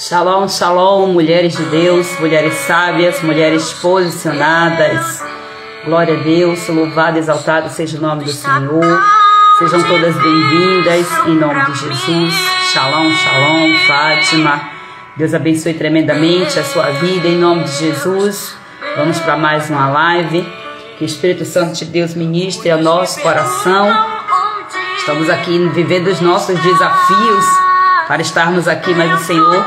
Shalom, shalom, mulheres de Deus, mulheres sábias, mulheres posicionadas. Glória a Deus, louvado e exaltado seja o nome do Senhor. Sejam todas bem-vindas em nome de Jesus. Shalom, shalom, Fátima. Deus abençoe tremendamente a sua vida em nome de Jesus. Vamos para mais uma live. Que o Espírito Santo de Deus ministre ao nosso coração. Estamos aqui vivendo os nossos desafios para estarmos aqui, mas o Senhor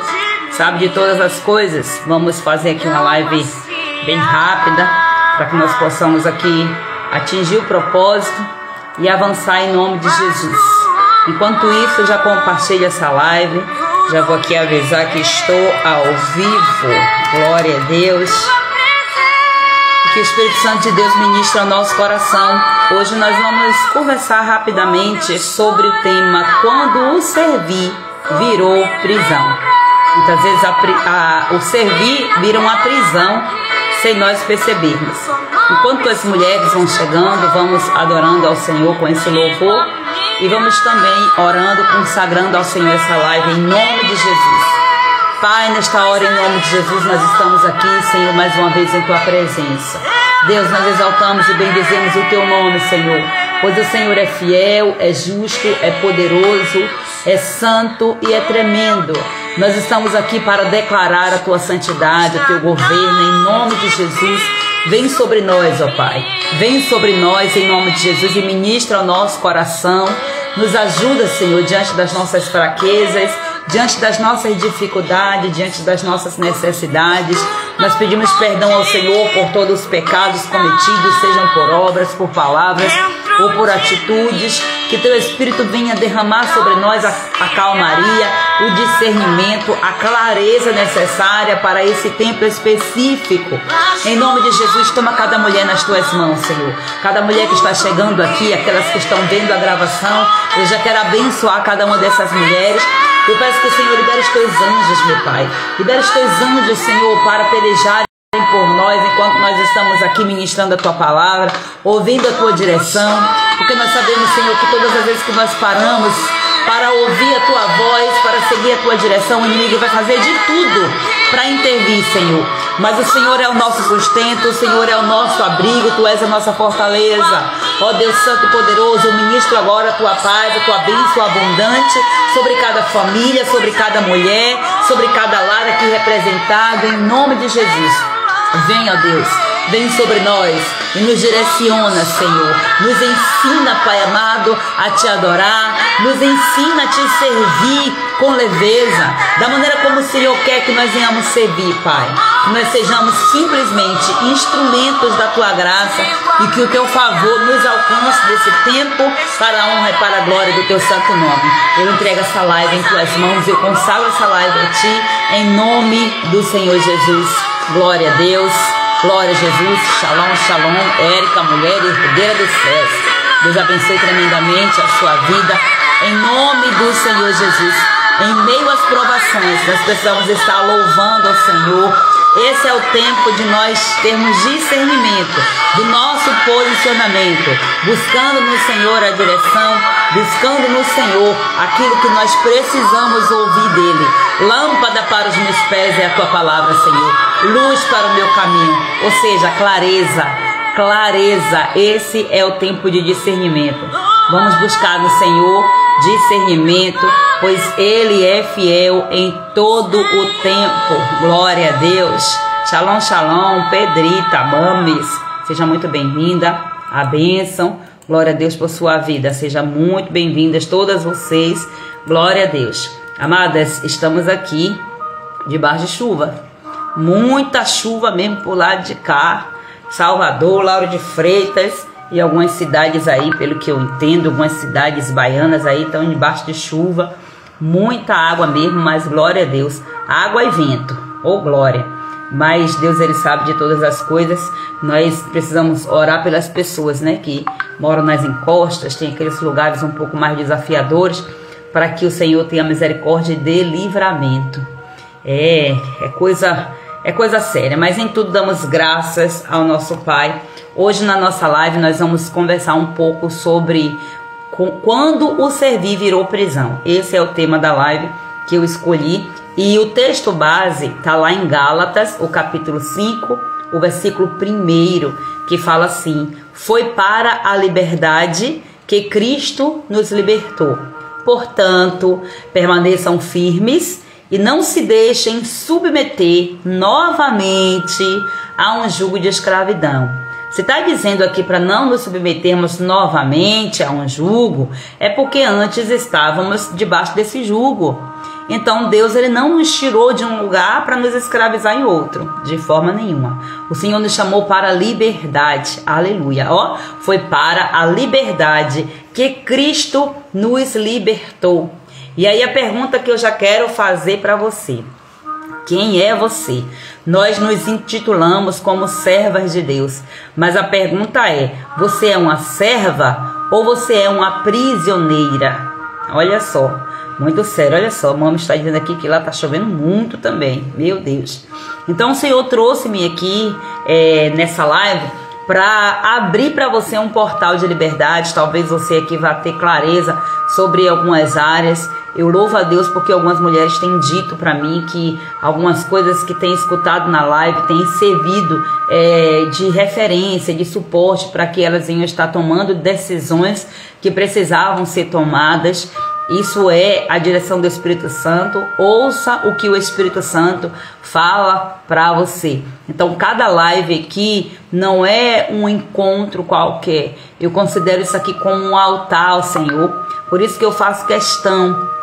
sabe de todas as coisas. Vamos fazer aqui uma live bem rápida para que nós possamos aqui atingir o propósito e avançar em nome de Jesus. Enquanto isso, já compartilhe essa live. Já vou aqui avisar que estou ao vivo. Glória a Deus. Que o Espírito Santo de Deus ministre ao nosso coração. Hoje nós vamos conversar rapidamente sobre o tema quando o servir virou prisão. Muitas vezes o servir vira uma prisão sem nós percebermos. Enquanto as mulheres vão chegando, vamos adorando ao Senhor com esse louvor e vamos também orando, consagrando ao Senhor essa live em nome de Jesus. Pai, nesta hora, em nome de Jesus, nós estamos aqui, Senhor, mais uma vez em Tua presença. Deus, nós exaltamos e bendizemos o Teu nome, Senhor, pois o Senhor é fiel, é justo, é poderoso, é santo e é tremendo. Nós estamos aqui para declarar a Tua santidade, o Teu governo, em nome de Jesus. Vem sobre nós, ó Pai, vem sobre nós em nome de Jesus e ministra ao nosso coração. Nos ajuda, Senhor, diante das nossas fraquezas, diante das nossas dificuldades, diante das nossas necessidades. Nós pedimos perdão ao Senhor por todos os pecados cometidos, sejam por obras, por palavras ou por atitudes. Que Teu Espírito venha derramar sobre nós a calmaria, o discernimento, a clareza necessária para esse tempo específico. Em nome de Jesus, toma cada mulher nas Tuas mãos, Senhor. Cada mulher que está chegando aqui, aquelas que estão vendo a gravação, eu já quero abençoar cada uma dessas mulheres. Eu peço que o Senhor libere os Teus anjos, meu Pai. Libere os Teus anjos, Senhor, para pelejarem por nós enquanto nós estamos aqui ministrando a Tua palavra, ouvindo a Tua direção, porque nós sabemos, Senhor, que todas as vezes que nós paramos para ouvir a Tua voz, para seguir a Tua direção, o inimigo vai fazer de tudo para intervir, Senhor. Mas o Senhor é o nosso sustento, o Senhor é o nosso abrigo, Tu és a nossa fortaleza. Ó Deus Santo e Poderoso, eu ministro agora a Tua paz, a Tua bênção abundante sobre cada família, sobre cada mulher, sobre cada lar aqui representado, em nome de Jesus. Vem, ó Deus, vem sobre nós e nos direciona, Senhor. Nos ensina, Pai amado, a Te adorar. Nos ensina a Te servir com leveza, da maneira como o Senhor quer que nós venhamos servir, Pai. Que nós sejamos simplesmente instrumentos da Tua graça e que o Teu favor nos alcance desse tempo para a honra e para a glória do Teu santo nome. Eu entrego essa live em Tuas mãos, eu consagro essa live a Ti, em nome do Senhor Jesus. Glória a Deus, glória a Jesus, shalom, shalom, Érica, mulher herdeira dos céus. Deus abençoe tremendamente a sua vida, em nome do Senhor Jesus. Em meio às provações, nós precisamos estar louvando ao Senhor. Esse é o tempo de nós termos discernimento do nosso posicionamento, buscando no Senhor a direção, buscando no Senhor aquilo que nós precisamos ouvir dEle. Lâmpada para os meus pés é a Tua palavra, Senhor. Luz para o meu caminho, ou seja, clareza, clareza. Esse é o tempo de discernimento. Vamos buscar no Senhor discernimento, pois Ele é fiel em todo o tempo. Glória a Deus. Shalom, shalom, Pedrita, Mames. Seja muito bem-vinda. A bênção. Glória a Deus por sua vida. Sejam muito bem-vindas todas vocês. Glória a Deus. Amadas, estamos aqui debaixo de chuva. Muita chuva mesmo por lado de cá. Salvador, Lauro de Freitas e algumas cidades aí, pelo que eu entendo, algumas cidades baianas aí estão debaixo de chuva. Muita água mesmo, mas glória a Deus. Água e vento, ou glória. Mas Deus, Ele sabe de todas as coisas. Nós precisamos orar pelas pessoas, né, que moram nas encostas, tem aqueles lugares um pouco mais desafiadores, para que o Senhor tenha misericórdia e dê livramento. É coisa séria, mas em tudo damos graças ao nosso Pai. Hoje na nossa live nós vamos conversar um pouco sobre quando o servir virou prisão. Esse é o tema da live que eu escolhi E o texto base está lá em Gálatas, o capítulo 5, o versículo 1, que fala assim: foi para a liberdade que Cristo nos libertou. Portanto, permaneçam firmes e não se deixem submeter novamente a um jugo de escravidão. Se está dizendo aqui para não nos submetermos novamente a um jugo, é porque antes estávamos debaixo desse jugo. Então Deus ele não nos tirou de um lugar para nos escravizar em outro, de forma nenhuma. O Senhor nos chamou para a liberdade, aleluia. Ó, foi para a liberdade que Cristo nos libertou. E aí a pergunta que eu já quero fazer para você: quem é você? Nós nos intitulamos como servas de Deus, mas a pergunta é: você é uma serva ou você é uma prisioneira? Olha só, muito sério, olha só, a mamãe está dizendo aqui que lá está chovendo muito também, meu Deus. Então o Senhor trouxe-me aqui nessa live para abrir para você um portal de liberdade. Talvez você aqui vá ter clareza sobre algumas áreas. Eu louvo a Deus porque algumas mulheres têm dito para mim que algumas coisas que têm escutado na live têm servido de referência, de suporte para que elas venham estar tomando decisões que precisavam ser tomadas. Isso é a direção do Espírito Santo. Ouça o que o Espírito Santo fala para você. Então, cada live aqui não é um encontro qualquer. Eu considero isso aqui como um altar ao Senhor. Por isso que eu faço questão.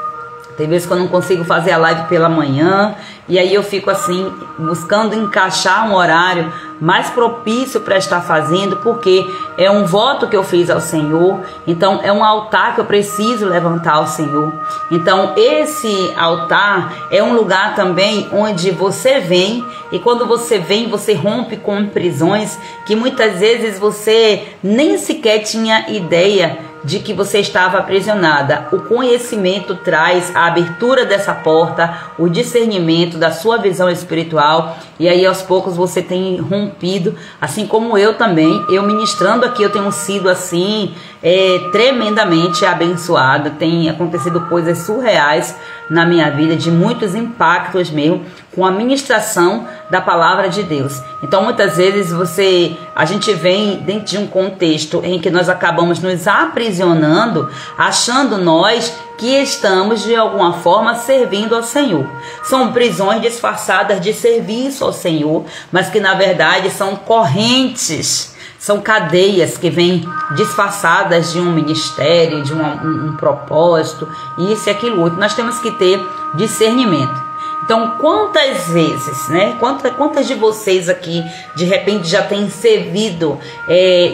Tem vezes que eu não consigo fazer a live pela manhã, e aí eu fico assim, buscando encaixar um horário mais propício para estar fazendo, porque é um voto que eu fiz ao Senhor. Então é um altar que eu preciso levantar ao Senhor. Então esse altar é um lugar também onde você vem, e quando você vem, você rompe com prisões que muitas vezes você nem sequer tinha ideia de que você estava aprisionada. O conhecimento traz a abertura dessa porta, o discernimento da sua visão espiritual, e aí aos poucos você tem rompido, assim como eu também. Eu ministrando aqui, eu tenho sido assim tremendamente abençoada. Tem acontecido coisas surreais na minha vida, de muitos impactos mesmo, com a ministração da palavra de Deus. Então muitas vezes a gente vem dentro de um contexto em que nós acabamos nos aprisionando, achando nós que estamos de alguma forma servindo ao Senhor. São prisões disfarçadas de serviço ao Senhor, mas que na verdade são correntes, são cadeias que vêm disfarçadas de um ministério, de um propósito, isso e aquilo outro. Nós temos que ter discernimento. Então, quantas vezes, né? Quantas de vocês aqui, de repente, já têm servido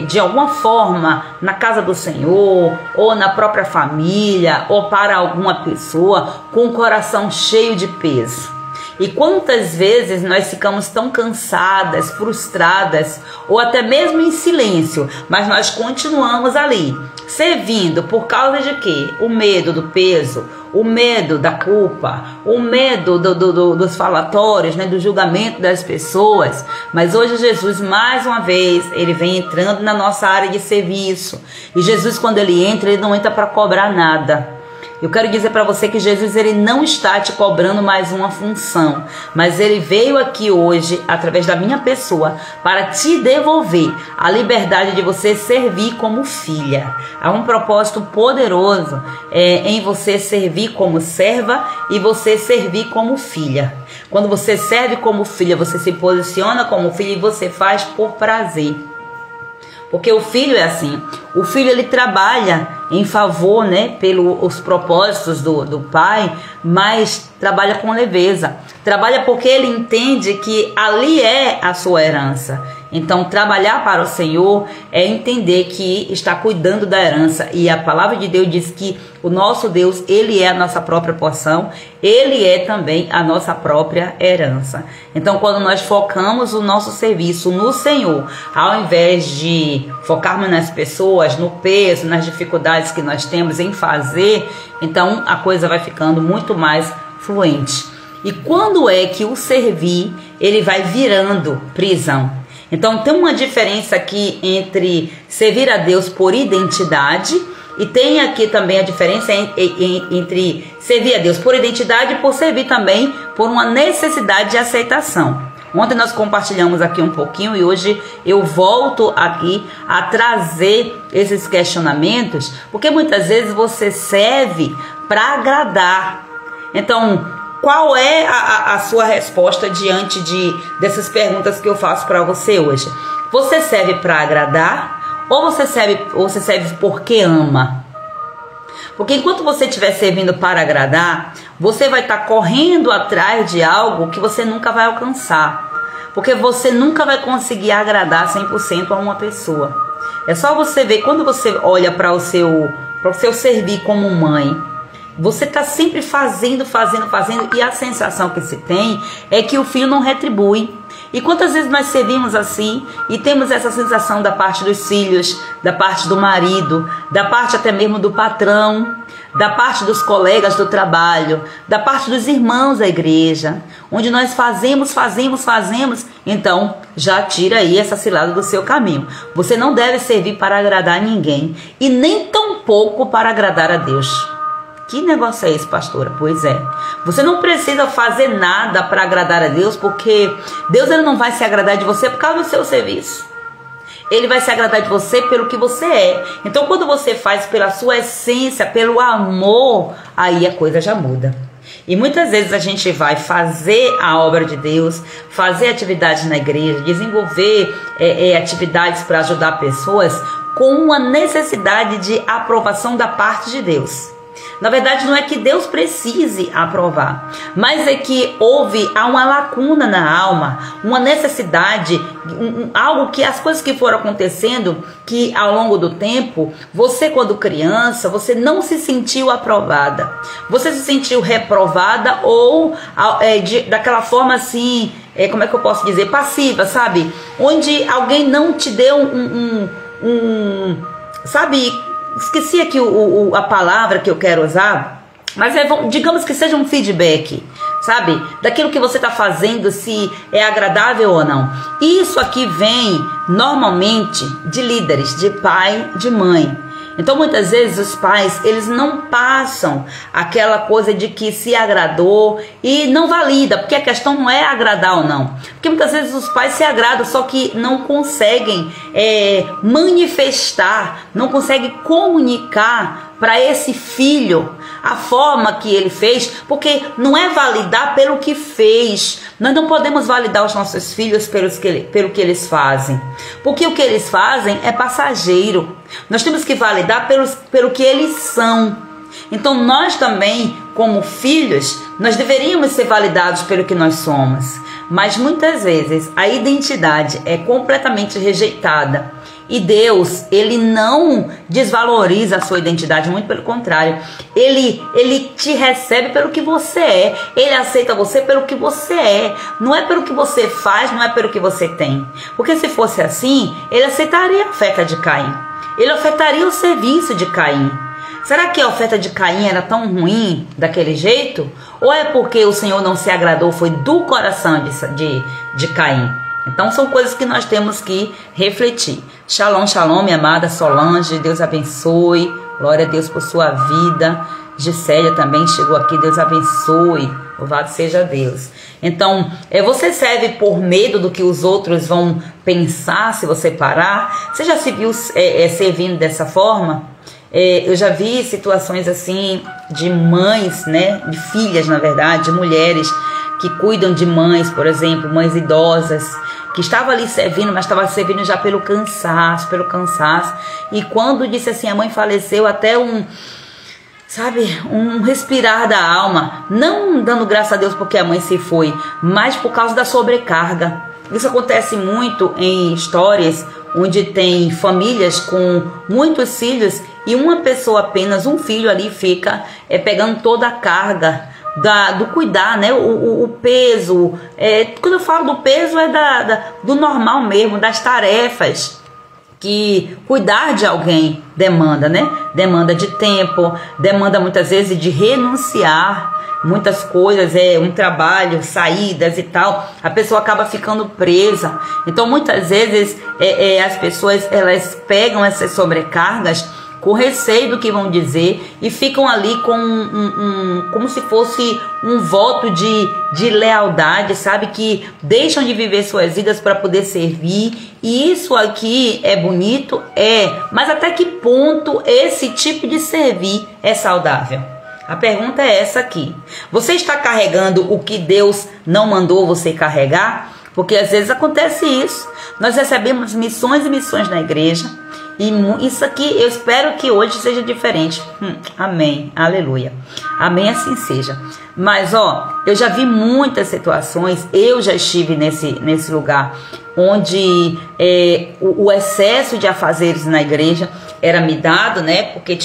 de alguma forma na casa do Senhor, ou na própria família, ou para alguma pessoa, com o coração cheio de peso? E quantas vezes nós ficamos tão cansadas, frustradas, ou até mesmo em silêncio, mas nós continuamos ali, servindo por causa de quê? O medo do peso, o medo da culpa, o medo dos falatórios, né, do julgamento das pessoas. Mas hoje Jesus, mais uma vez, ele vem entrando na nossa área de serviço. E Jesus, quando ele entra, ele não entra para cobrar nada. Eu quero dizer para você que Jesus ele não está te cobrando mais uma função, mas ele veio aqui hoje, através da minha pessoa, para te devolver a liberdade de você servir como filha. Há um propósito poderoso em você servir como serva e você servir como filha. Quando você serve como filha, você se posiciona como filha e você faz por prazer. Porque o filho é assim, o filho ele trabalha em favor, né, pelos propósitos do pai, mas trabalha com leveza, trabalha porque ele entende que ali é a sua herança. Então trabalhar para o Senhor é entender que está cuidando da herança, e a palavra de Deus diz que o nosso Deus, ele é a nossa própria porção, ele é também a nossa própria herança. Então quando nós focamos o nosso serviço no Senhor, ao invés de focarmos nas pessoas, no peso, nas dificuldades que nós temos em fazer, então a coisa vai ficando muito mais fluente. E quando é que o servir, ele vai virando prisão? Então tem uma diferença aqui entre servir a Deus por identidade E tem aqui também a diferença entre servir a Deus por identidade e por servir também por uma necessidade de aceitação. Ontem nós compartilhamos aqui um pouquinho e hoje eu volto aqui a trazer esses questionamentos, porque muitas vezes você serve para agradar. Então, qual é a sua resposta diante dessas perguntas que eu faço para você hoje? Você serve para agradar ou você serve porque ama? Porque enquanto você estiver servindo para agradar, você vai estar correndo atrás de algo que você nunca vai alcançar. Porque você nunca vai conseguir agradar 100% a uma pessoa. É só você ver, quando você olha para o seu servir como mãe, você está sempre fazendo, e a sensação que se tem é que o filho não retribui. E quantas vezes nós servimos assim e temos essa sensação da parte dos filhos, da parte do marido, da parte até mesmo do patrão, da parte dos colegas do trabalho, da parte dos irmãos da igreja, onde nós fazemos, então já tira aí essa cilada do seu caminho. Você não deve servir para agradar ninguém e nem tampouco para agradar a Deus. Que negócio é esse, pastora? Pois é. Você não precisa fazer nada para agradar a Deus, porque Deus ele não vai se agradar de você por causa do seu serviço. Ele vai se agradar de você pelo que você é. Então, quando você faz pela sua essência, pelo amor, aí a coisa já muda. E muitas vezes a gente vai fazer a obra de Deus, fazer atividades na igreja, desenvolver atividades para ajudar pessoas com uma necessidade de aprovação da parte de Deus. Na verdade, não é que Deus precise aprovar, mas é que há uma lacuna na alma, uma necessidade, algo que as coisas que foram acontecendo, que ao longo do tempo, você quando criança, você não se sentiu aprovada. Você se sentiu reprovada ou daquela forma assim, como é que eu posso dizer, passiva, sabe? Onde alguém não te deu sabe... Esqueci aqui a palavra que eu quero usar, mas digamos que seja um feedback, sabe? Daquilo que você está fazendo, se é agradável ou não. Isso aqui vem normalmente de líderes, de pai, de mãe. Então muitas vezes os pais, eles não passam aquela coisa de que se agradou e não valida, porque a questão não é agradar ou não. Porque muitas vezes os pais se agradam, só que não conseguem manifestar, não conseguem comunicar para esse filho a forma que ele fez, porque não é validar pelo que fez. Nós não podemos validar os nossos filhos pelo que eles fazem, porque o que eles fazem é passageiro. Nós temos que validar pelo que eles são. Então nós também, como filhos, nós deveríamos ser validados pelo que nós somos. Mas muitas vezes a identidade é completamente rejeitada. E Deus, ele não desvaloriza a sua identidade, muito pelo contrário. Ele te recebe pelo que você é. Ele aceita você pelo que você é. Não é pelo que você faz, não é pelo que você tem. Porque se fosse assim, ele aceitaria a oferta de Caim. Ele ofertaria o serviço de Caim. Será que a oferta de Caim era tão ruim daquele jeito? Ou é porque o Senhor não se agradou, foi do coração de Caim? Então são coisas que nós temos que refletir. Shalom, shalom, minha amada Solange, Deus abençoe, glória a Deus por sua vida. Gisélia também chegou aqui, Deus abençoe, louvado seja Deus. Então, você serve por medo do que os outros vão pensar se você parar? Você já se viu servindo dessa forma? Eu já vi situações assim de mães, né, de filhas na verdade, de mulheres que cuidam de mães, por exemplo, mães idosas, que estava ali servindo, mas estava servindo já pelo cansaço, e quando disse assim, a mãe faleceu, até um respirar da alma, não dando graças a Deus porque a mãe se foi, mas por causa da sobrecarga. Isso acontece muito em histórias onde tem famílias com muitos filhos e uma pessoa apenas, um filho ali fica pegando toda a carga do cuidar, né? O peso, quando eu falo do peso do normal mesmo, das tarefas que cuidar de alguém demanda, né? Demanda de tempo, demanda muitas vezes de renunciar muitas coisas, um trabalho, saídas e tal, a pessoa acaba ficando presa. Então muitas vezes as pessoas, elas pegam essas sobrecargas com receio do que vão dizer e ficam ali com como se fosse um voto de lealdade, sabe? Que deixam de viver suas vidas para poder servir. E isso aqui é bonito, mas até que ponto esse tipo de servir é saudável? A pergunta é essa aqui. Você está carregando o que Deus não mandou você carregar? Porque às vezes acontece isso. Nós recebemos missões e missões na igreja. E isso aqui eu espero que hoje seja diferente. Amém. Aleluia. Amém, assim seja. Mas eu já vi muitas situações. Eu já estive nesse lugar onde o excesso de afazeres na igreja era me dado, né? Porque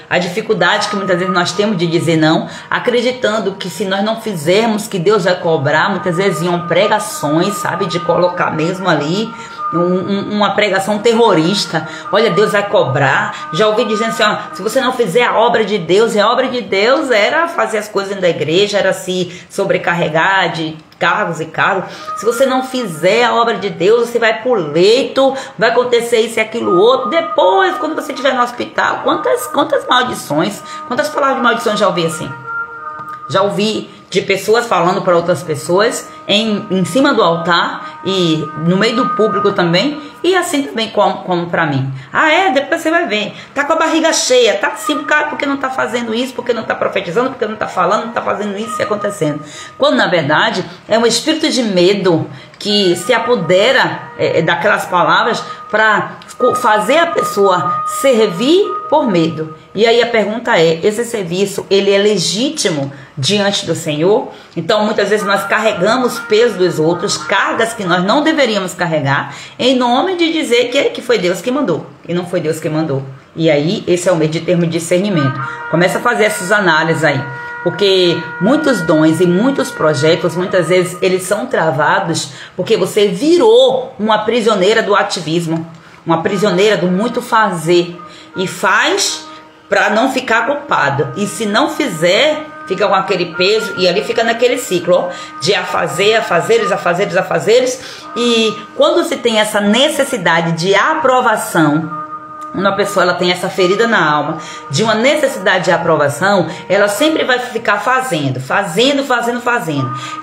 a dificuldade que muitas vezes nós temos de dizer não, acreditando que se nós não fizermos que Deus vai cobrar. Muitas vezes iam pregações, sabe? De colocar mesmo ali uma pregação terrorista. Olha, Deus vai cobrar. Já ouvi dizendo assim, se você não fizer a obra de Deus, a obra de Deus era fazer as coisas dentro da igreja, era se sobrecarregar de cargos e cargos. Se você não fizer a obra de Deus, você vai pro leito, vai acontecer isso e aquilo outro. Depois, quando você estiver no hospital, quantas maldições, quantas palavras de maldições já ouvi assim? Já ouvi de pessoas falando para outras pessoas em cima do altar e no meio do público também, e assim também como para mim. Depois você vai ver, tá com a barriga cheia, tá assim, cara, porque não tá fazendo isso, porque não tá profetizando, porque não tá falando, não tá fazendo isso e acontecendo. Quando na verdade é um espírito de medo que se apodera daquelas palavras para fazer a pessoa servir por medo. E aí a pergunta esse serviço, ele é legítimo diante do Senhor? Então muitas vezes nós carregamos peso dos outros, cargas que nós não deveríamos carregar, em nome de dizer que foi Deus que mandou, e não foi Deus que mandou. E aí esse é o meio de termo de discernimento. Começa a fazer essas análises aí. Porque muitos dons e muitos projetos, muitas vezes, eles são travados porque você virou uma prisioneira do ativismo, uma prisioneira do muito fazer. E faz para não ficar culpado. E se não fizer, fica com aquele peso e ali fica naquele ciclo de afazeres. E quando se tem essa necessidade de aprovação, uma pessoa ela tem essa ferida na alma de uma necessidade de aprovação, ela sempre vai ficar fazendo.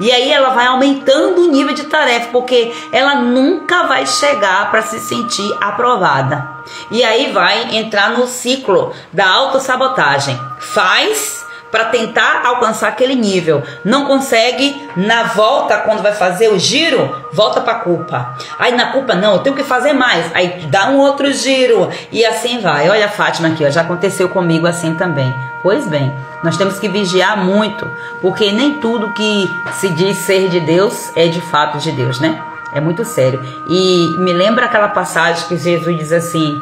E aí ela vai aumentando o nível de tarefa, porque ela nunca vai chegar para se sentir aprovada. E aí vai entrar no ciclo da autossabotagem. Faz para tentar alcançar aquele nível, não consegue, na volta, quando vai fazer o giro, volta para a culpa. Aí na culpa, não, eu tenho que fazer mais, aí dá um outro giro, e assim vai. Olha a Fátima aqui, já aconteceu comigo assim também. Pois bem, nós temos que vigiar muito, porque nem tudo que se diz ser de Deus é de fato de Deus, né? É muito sério. E me lembra aquela passagem que Jesus diz assim,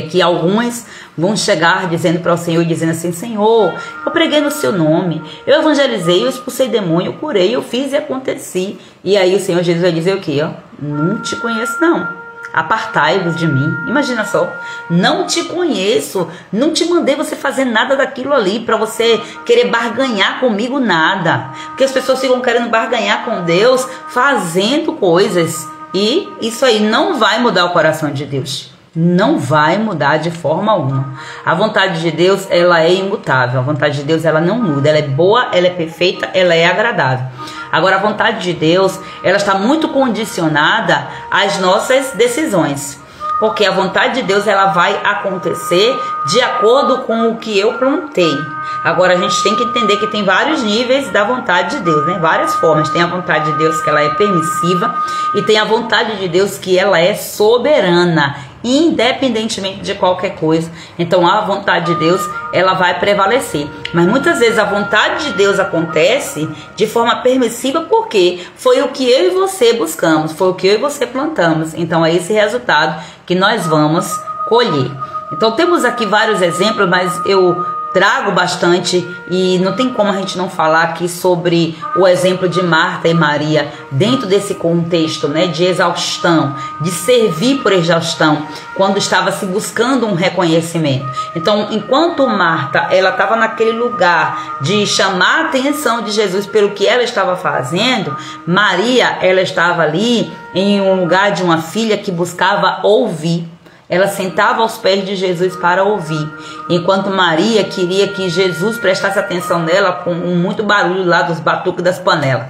que alguns vão chegar dizendo para o Senhor, dizendo assim: Senhor, eu preguei no seu nome, eu evangelizei, eu expulsei demônio, eu curei, eu fiz e aconteci. E aí o Senhor Jesus vai dizer o quê? Não te conheço não, apartai-vos de mim. Imagina só, não te conheço, não te mandei você fazer nada daquilo ali para você querer barganhar comigo nada. Porque as pessoas ficam querendo barganhar com Deus fazendo coisas, e isso aí não vai mudar o coração de Deus. Não vai mudar de forma alguma. A vontade de Deus, ela é imutável. A vontade de Deus, ela não muda. Ela é boa, ela é perfeita, ela é agradável. Agora, a vontade de Deus, ela está muito condicionada às nossas decisões. Porque a vontade de Deus, ela vai acontecer de acordo com o que eu plantei. Agora, a gente tem que entender que tem vários níveis da vontade de Deus, né? Várias formas. Tem a vontade de Deus que ela é permissiva, e tem a vontade de Deus que ela é soberana, independentemente de qualquer coisa. Então a vontade de Deus, ela vai prevalecer. Mas muitas vezes a vontade de Deus acontece de forma permissiva, porque foi o que eu e você buscamos, foi o que eu e você plantamos. Então é esse resultado que nós vamos colher. Então temos aqui vários exemplos, mas eu trago bastante, e não tem como a gente não falar aqui sobre o exemplo de Marta e Maria dentro desse contexto, né, de exaustão, de servir por exaustão, quando estava se buscando um reconhecimento. Então, enquanto Marta, ela estava naquele lugar de chamar a atenção de Jesus pelo que ela estava fazendo, Maria, ela estava ali em um lugar de uma filha que buscava ouvir. ela sentava aos pés de Jesus para ouvir, enquanto Maria queria que Jesus prestasse atenção nela com muito barulho lá dos batuques das panelas.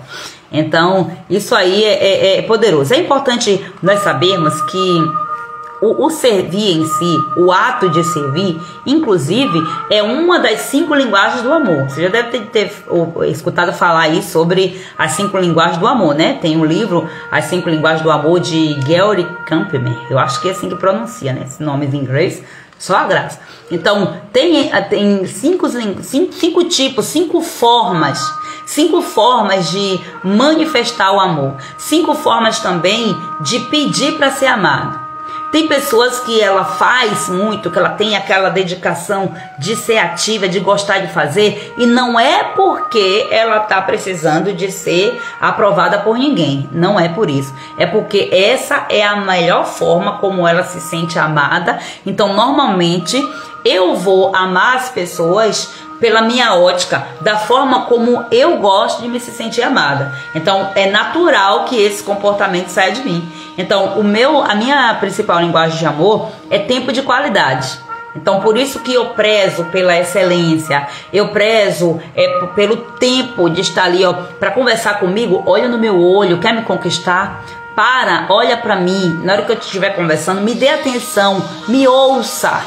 Então, isso aí é poderoso. É importante nós sabermos que o servir em si, o ato de servir, inclusive, é uma das 5 linguagens do amor. Você já deve ter escutado falar aí sobre as 5 linguagens do amor, né? Tem um livro, As 5 Linguagens do Amor, de Gary Campbell. Eu acho que é assim que pronuncia, né? Esse nome em inglês, só a graça. Então, tem 5 tipos, 5 formas. 5 formas de manifestar o amor. 5 formas também de pedir para ser amado. Tem pessoas que ela faz muito, que ela tem aquela dedicação de ser ativa, de gostar de fazer, e não é porque ela está precisando de ser aprovada por ninguém. Não é por isso. É porque essa é a melhor forma como ela se sente amada. Então, normalmente, eu vou amar as pessoas pela minha ótica, da forma como eu gosto de me sentir amada. Então, é natural que esse comportamento saia de mim. Então, a minha principal linguagem de amor é tempo de qualidade. Então, por isso que eu prezo pela excelência, eu prezo pelo tempo de estar ali, para conversar comigo. Olha no meu olho, quer me conquistar? Olha para mim, na hora que eu estiver conversando, me dê atenção, me ouça.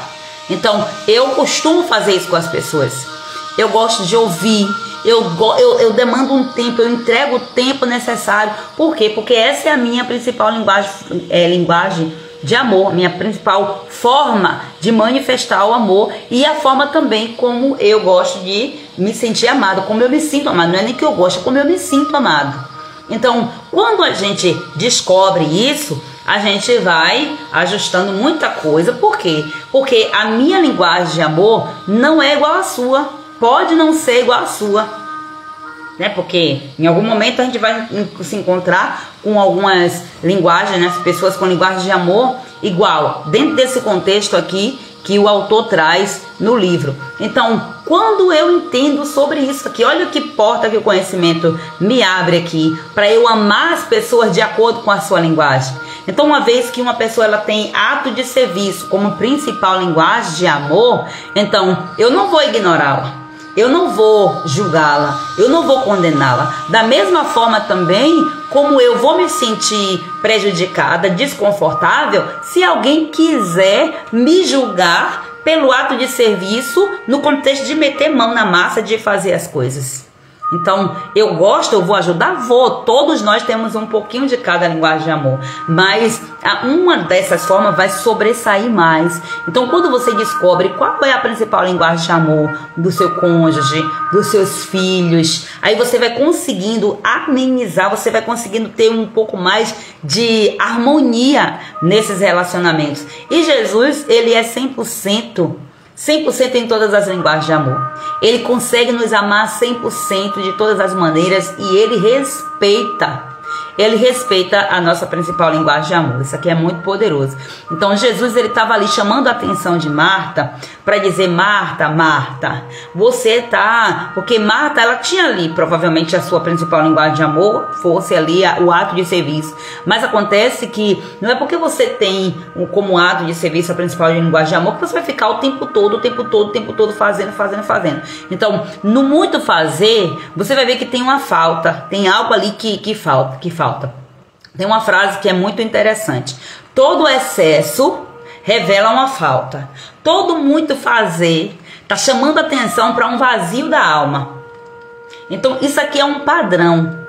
Então, eu costumo fazer isso com as pessoas. Eu gosto de ouvir, eu demando um tempo, eu entrego o tempo necessário. Por quê? Porque essa é a minha principal linguagem de amor, minha principal forma de manifestar o amor, e a forma também como eu gosto de me sentir amado, como eu me sinto amado. Não é nem que eu gosto, é como eu me sinto amado. Então, quando a gente descobre isso, a gente vai ajustando muita coisa. Por quê? Porque a minha linguagem de amor não é igual à sua. Pode não ser igual à sua, né? Porque em algum momento a gente vai se encontrar com algumas linguagens, né? Pessoas com linguagem de amor igual, dentro desse contexto aqui que o autor traz no livro. Então, quando eu entendo sobre isso aqui, olha que porta que o conhecimento me abre aqui, para eu amar as pessoas de acordo com a sua linguagem. Então, uma vez que uma pessoa ela tem ato de serviço como principal linguagem de amor, então eu não vou ignorá-la. Eu não vou julgá-la, eu não vou condená-la. Da mesma forma também como eu vou me sentir prejudicada, desconfortável, se alguém quiser me julgar pelo ato de serviço no contexto de meter mão na massa, de fazer as coisas. Então, eu vou ajudar, vou. Todos nós temos um pouquinho de cada linguagem de amor, mas uma dessas formas vai sobressair mais. Então, quando você descobre qual é a principal linguagem de amor do seu cônjuge, dos seus filhos, aí você vai conseguindo amenizar, você vai conseguindo ter um pouco mais de harmonia nesses relacionamentos. E Jesus, ele é 100% em todas as linguagens de amor. Ele consegue nos amar 100% de todas as maneiras, e ele respeita a nossa principal linguagem de amor. Isso aqui é muito poderoso. Então Jesus, ele estava ali chamando a atenção de Marta para dizer: Marta, Marta, você tá... Porque Marta, ela tinha ali provavelmente a sua principal linguagem de amor, fosse ali o ato de serviço. Mas acontece que não é porque você tem como ato de serviço a principal linguagem de amor que você vai ficar o tempo todo fazendo. Então, no muito fazer, você vai ver que tem uma falta, tem algo ali que falta. Tem uma frase que é muito interessante: todo excesso revela uma falta. Todo muito fazer está chamando atenção para um vazio da alma. Então, isso aqui é um padrão.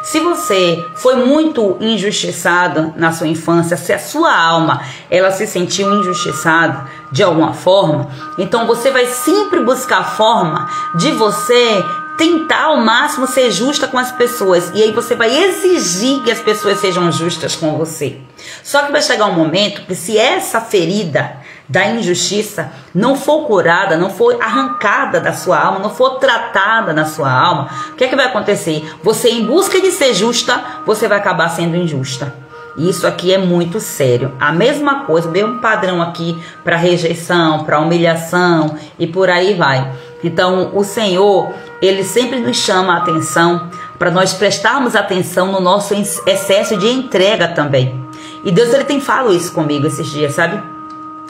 Se você foi muito injustiçado na sua infância, se a sua alma ela se sentiu injustiçada de alguma forma, então você vai sempre buscar a forma de você tentar ao máximo ser justa com as pessoas, e aí você vai exigir que as pessoas sejam justas com você. Só que vai chegar um momento que, se essa ferida da injustiça não for curada, não for arrancada da sua alma, não for tratada na sua alma, o que é que vai acontecer? Você, em busca de ser justa, você vai acabar sendo injusta. Isso aqui é muito sério. A mesma coisa, o mesmo padrão aqui para rejeição, para humilhação e por aí vai. Então, o Senhor, ele sempre nos chama a atenção para nós prestarmos atenção no nosso excesso de entrega também. E Deus, ele tem falado isso comigo esses dias, sabe?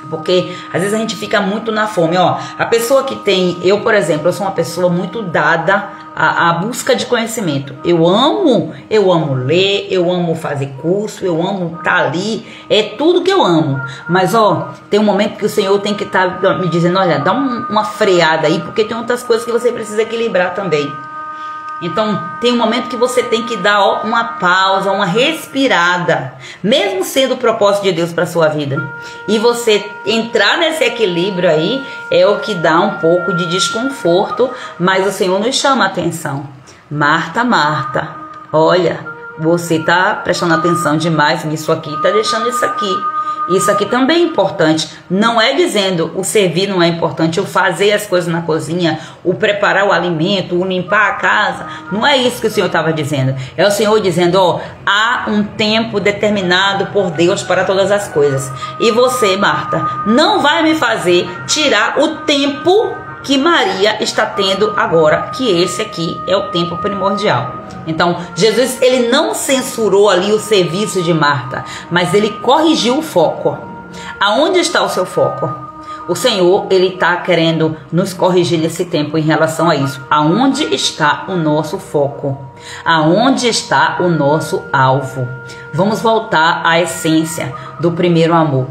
Porque às vezes a gente fica muito na fome, ó. A pessoa que tem, eu por exemplo, eu sou uma pessoa muito dada à busca de conhecimento. Eu amo ler, eu amo fazer curso, eu amo estar ali, é tudo que eu amo. Mas ó, tem um momento que o Senhor tem que estar me dizendo, olha, dá uma freada aí, porque tem outras coisas que você precisa equilibrar também. Então tem um momento que você tem que dar uma pausa, uma respirada, mesmo sendo o propósito de Deus para sua vida. E você entrar nesse equilíbrio aí é o que dá um pouco de desconforto, mas o Senhor nos chama a atenção. Marta, Marta, olha, você está prestando atenção demais nisso aqui, está deixando isso aqui. Isso aqui também é importante. Não é dizendo o servir não é importante, o fazer as coisas na cozinha, o preparar o alimento, o limpar a casa. Não é isso que o Senhor estava dizendo. É o Senhor dizendo, ó, há um tempo determinado por Deus para todas as coisas. E você, Marta, não vai me fazer tirar o tempo que Maria está tendo agora, que esse aqui é o tempo primordial. Então, Jesus, ele não censurou ali o serviço de Marta, mas ele corrigiu o foco. Aonde está o seu foco? O Senhor, ele está querendo nos corrigir nesse tempo em relação a isso. Aonde está o nosso foco? Aonde está o nosso alvo? Vamos voltar à essência do primeiro amor.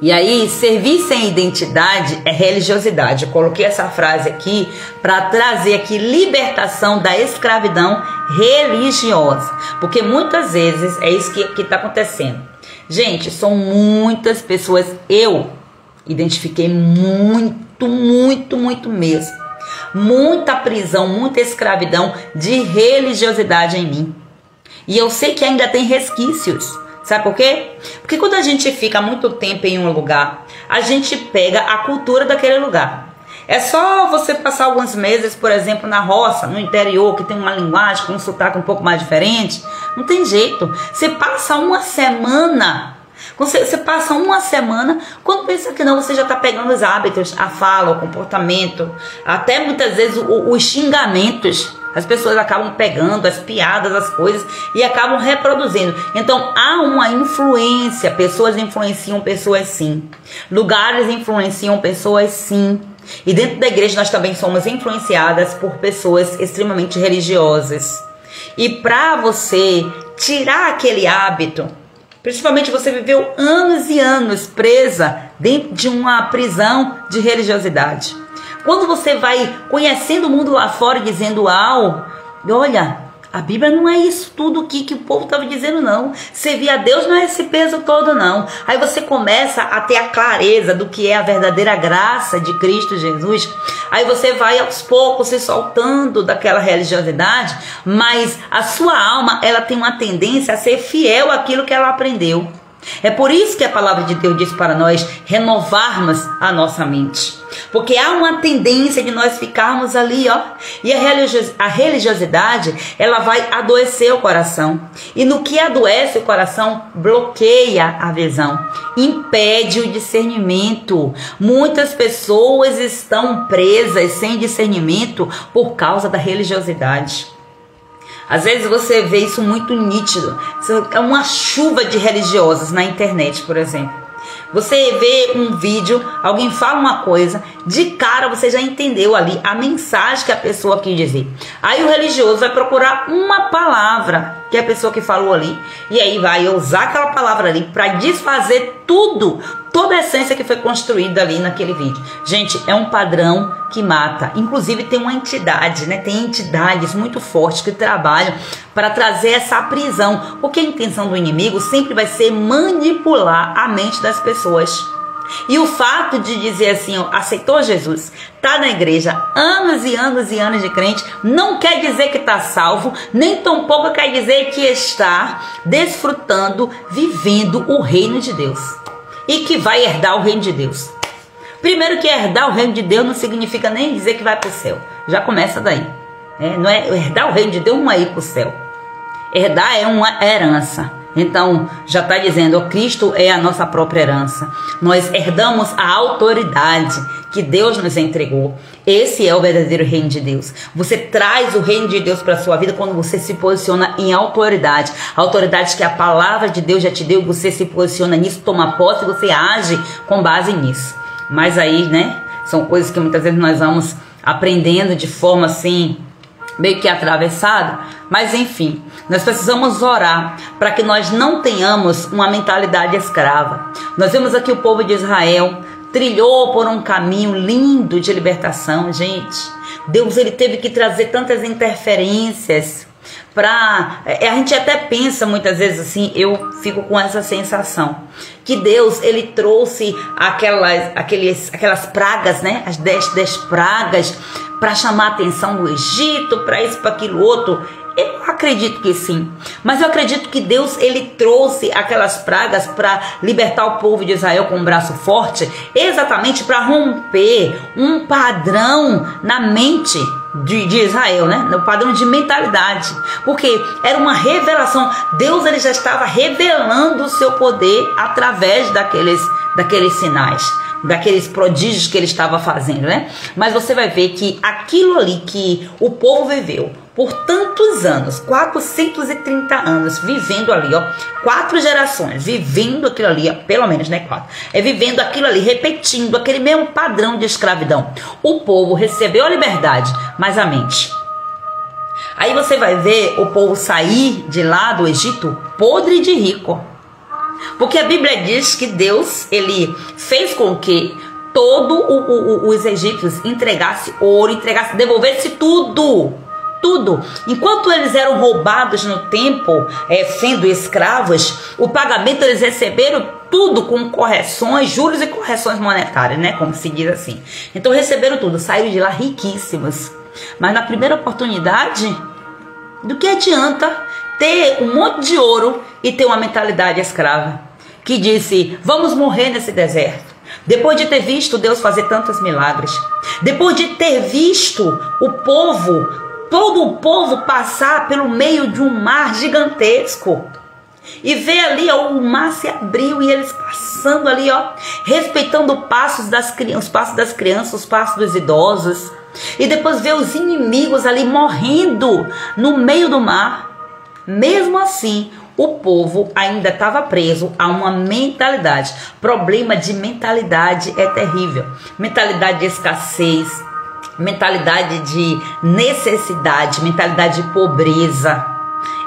E aí, servir sem identidade é religiosidade. Eu coloquei essa frase aqui para trazer aqui libertação da escravidão religiosa. Porque muitas vezes é isso que está acontecendo. Gente, são muitas pessoas, eu identifiquei muito mesmo. Muita prisão, muita escravidão de religiosidade em mim. E eu sei que ainda tem resquícios. Sabe por quê? Porque quando a gente fica muito tempo em um lugar, a gente pega a cultura daquele lugar. É só você passar alguns meses, por exemplo, na roça, no interior, que tem uma linguagem, com um sotaque um pouco mais diferente. Não tem jeito. Você passa uma semana, quando pensa que não, você já está pegando os hábitos, a fala, o comportamento, até muitas vezes os xingamentos. As pessoas acabam pegando as piadas, as coisas e acabam reproduzindo. Então há uma influência, pessoas influenciam pessoas sim. Lugares influenciam pessoas sim. E dentro da igreja nós também somos influenciadas por pessoas extremamente religiosas. E para você tirar aquele hábito, principalmente você viveu anos e anos presa dentro de uma prisão de religiosidade. Quando você vai conhecendo o mundo lá fora e dizendo, olha, a Bíblia não é isso tudo que o povo estava dizendo, não. Servir a Deus não é esse peso todo, não. Aí você começa a ter a clareza do que é a verdadeira graça de Cristo Jesus. Aí você vai aos poucos se soltando daquela religiosidade, mas a sua alma, ela tem uma tendência a ser fiel àquilo que ela aprendeu. É por isso que a palavra de Deus diz para nós renovarmos a nossa mente. Porque há uma tendência de nós ficarmos ali, ó. E a religiosidade, ela vai adoecer o coração. E no que adoece o coração, bloqueia a visão, impede o discernimento. Muitas pessoas estão presas sem discernimento por causa da religiosidade. Às vezes você vê isso muito nítido. É uma chuva de religiosos na internet, por exemplo. Você vê um vídeo, alguém fala uma coisa, de cara você já entendeu ali a mensagem que a pessoa quis dizer. Aí o religioso vai procurar uma palavra que a pessoa que falou ali, e aí vai usar aquela palavra ali para desfazer toda a essência que foi construída ali naquele vídeo. Gente, é um padrão que mata. Inclusive tem uma entidade, né? Tem entidades muito fortes que trabalham para trazer essa prisão, porque a intenção do inimigo sempre vai ser manipular a mente das pessoas. E o fato de dizer assim, ó, aceitou Jesus, tá na igreja, anos e anos e anos de crente, não quer dizer que está salvo, nem tampouco quer dizer que está desfrutando, vivendo o reino de Deus. E que vai herdar o reino de Deus. Primeiro que herdar o reino de Deus não significa nem dizer que vai para o céu. Já começa daí. Não é herdar o reino de Deus, não é ir para o céu. Herdar é uma herança. Então, já está dizendo, ó, Cristo é a nossa própria herança. Nós herdamos a autoridade que Deus nos entregou. Esse é o verdadeiro reino de Deus. Você traz o reino de Deus para a sua vida quando você se posiciona em autoridade. A autoridade que a palavra de Deus já te deu, você se posiciona nisso, toma posse, você age com base nisso. Mas aí, né, são coisas que muitas vezes nós vamos aprendendo de forma assim, meio que atravessada, mas enfim, nós precisamos orar para que nós não tenhamos uma mentalidade escrava. Nós vemos aqui o povo de Israel trilhou por um caminho lindo de libertação, gente. Deus, ele teve que trazer tantas interferências para... A gente até pensa muitas vezes assim, eu fico com essa sensação, que Deus, ele trouxe aquelas pragas, né? As 10 pragas, para chamar a atenção do Egito, para isso, para aquilo outro. Eu acredito que sim, mas eu acredito que Deus, ele trouxe aquelas pragas para libertar o povo de Israel com um braço forte, exatamente para romper um padrão na mente de Israel, né? O padrão de mentalidade, porque era uma revelação. Deus, ele já estava revelando o seu poder através daqueles sinais, daqueles prodígios que ele estava fazendo, né? Mas você vai ver que aquilo ali que o povo viveu por tantos anos, 430 anos, vivendo ali, ó, 4 gerações, vivendo aquilo ali, pelo menos, né, 4, vivendo aquilo ali, repetindo aquele mesmo padrão de escravidão. O povo recebeu a liberdade, mas a mente. Aí você vai ver o povo sair de lá do Egito podre de rico. Porque a Bíblia diz que Deus, ele fez com que os egípcios entregassem ouro, devolvesse tudo. Enquanto eles eram roubados no tempo, sendo escravos, o pagamento eles receberam tudo com correções, juros e correções monetárias, né? Como se diz assim. Então receberam tudo, saíram de lá riquíssimos. Mas na primeira oportunidade, do que adianta ter um monte de ouro e ter uma mentalidade escrava, que disse, vamos morrer nesse deserto. Depois de ter visto Deus fazer tantos milagres, depois de ter visto todo o povo passar pelo meio de um mar gigantesco, e ver ali, ó, o mar se abriu e eles passando ali, ó, respeitando os passos das crianças, os passos dos idosos, e depois ver os inimigos ali morrendo no meio do mar. Mesmo assim, o povo ainda estava preso a uma mentalidade. Problema de mentalidade é terrível. Mentalidade de escassez, mentalidade de necessidade, mentalidade de pobreza.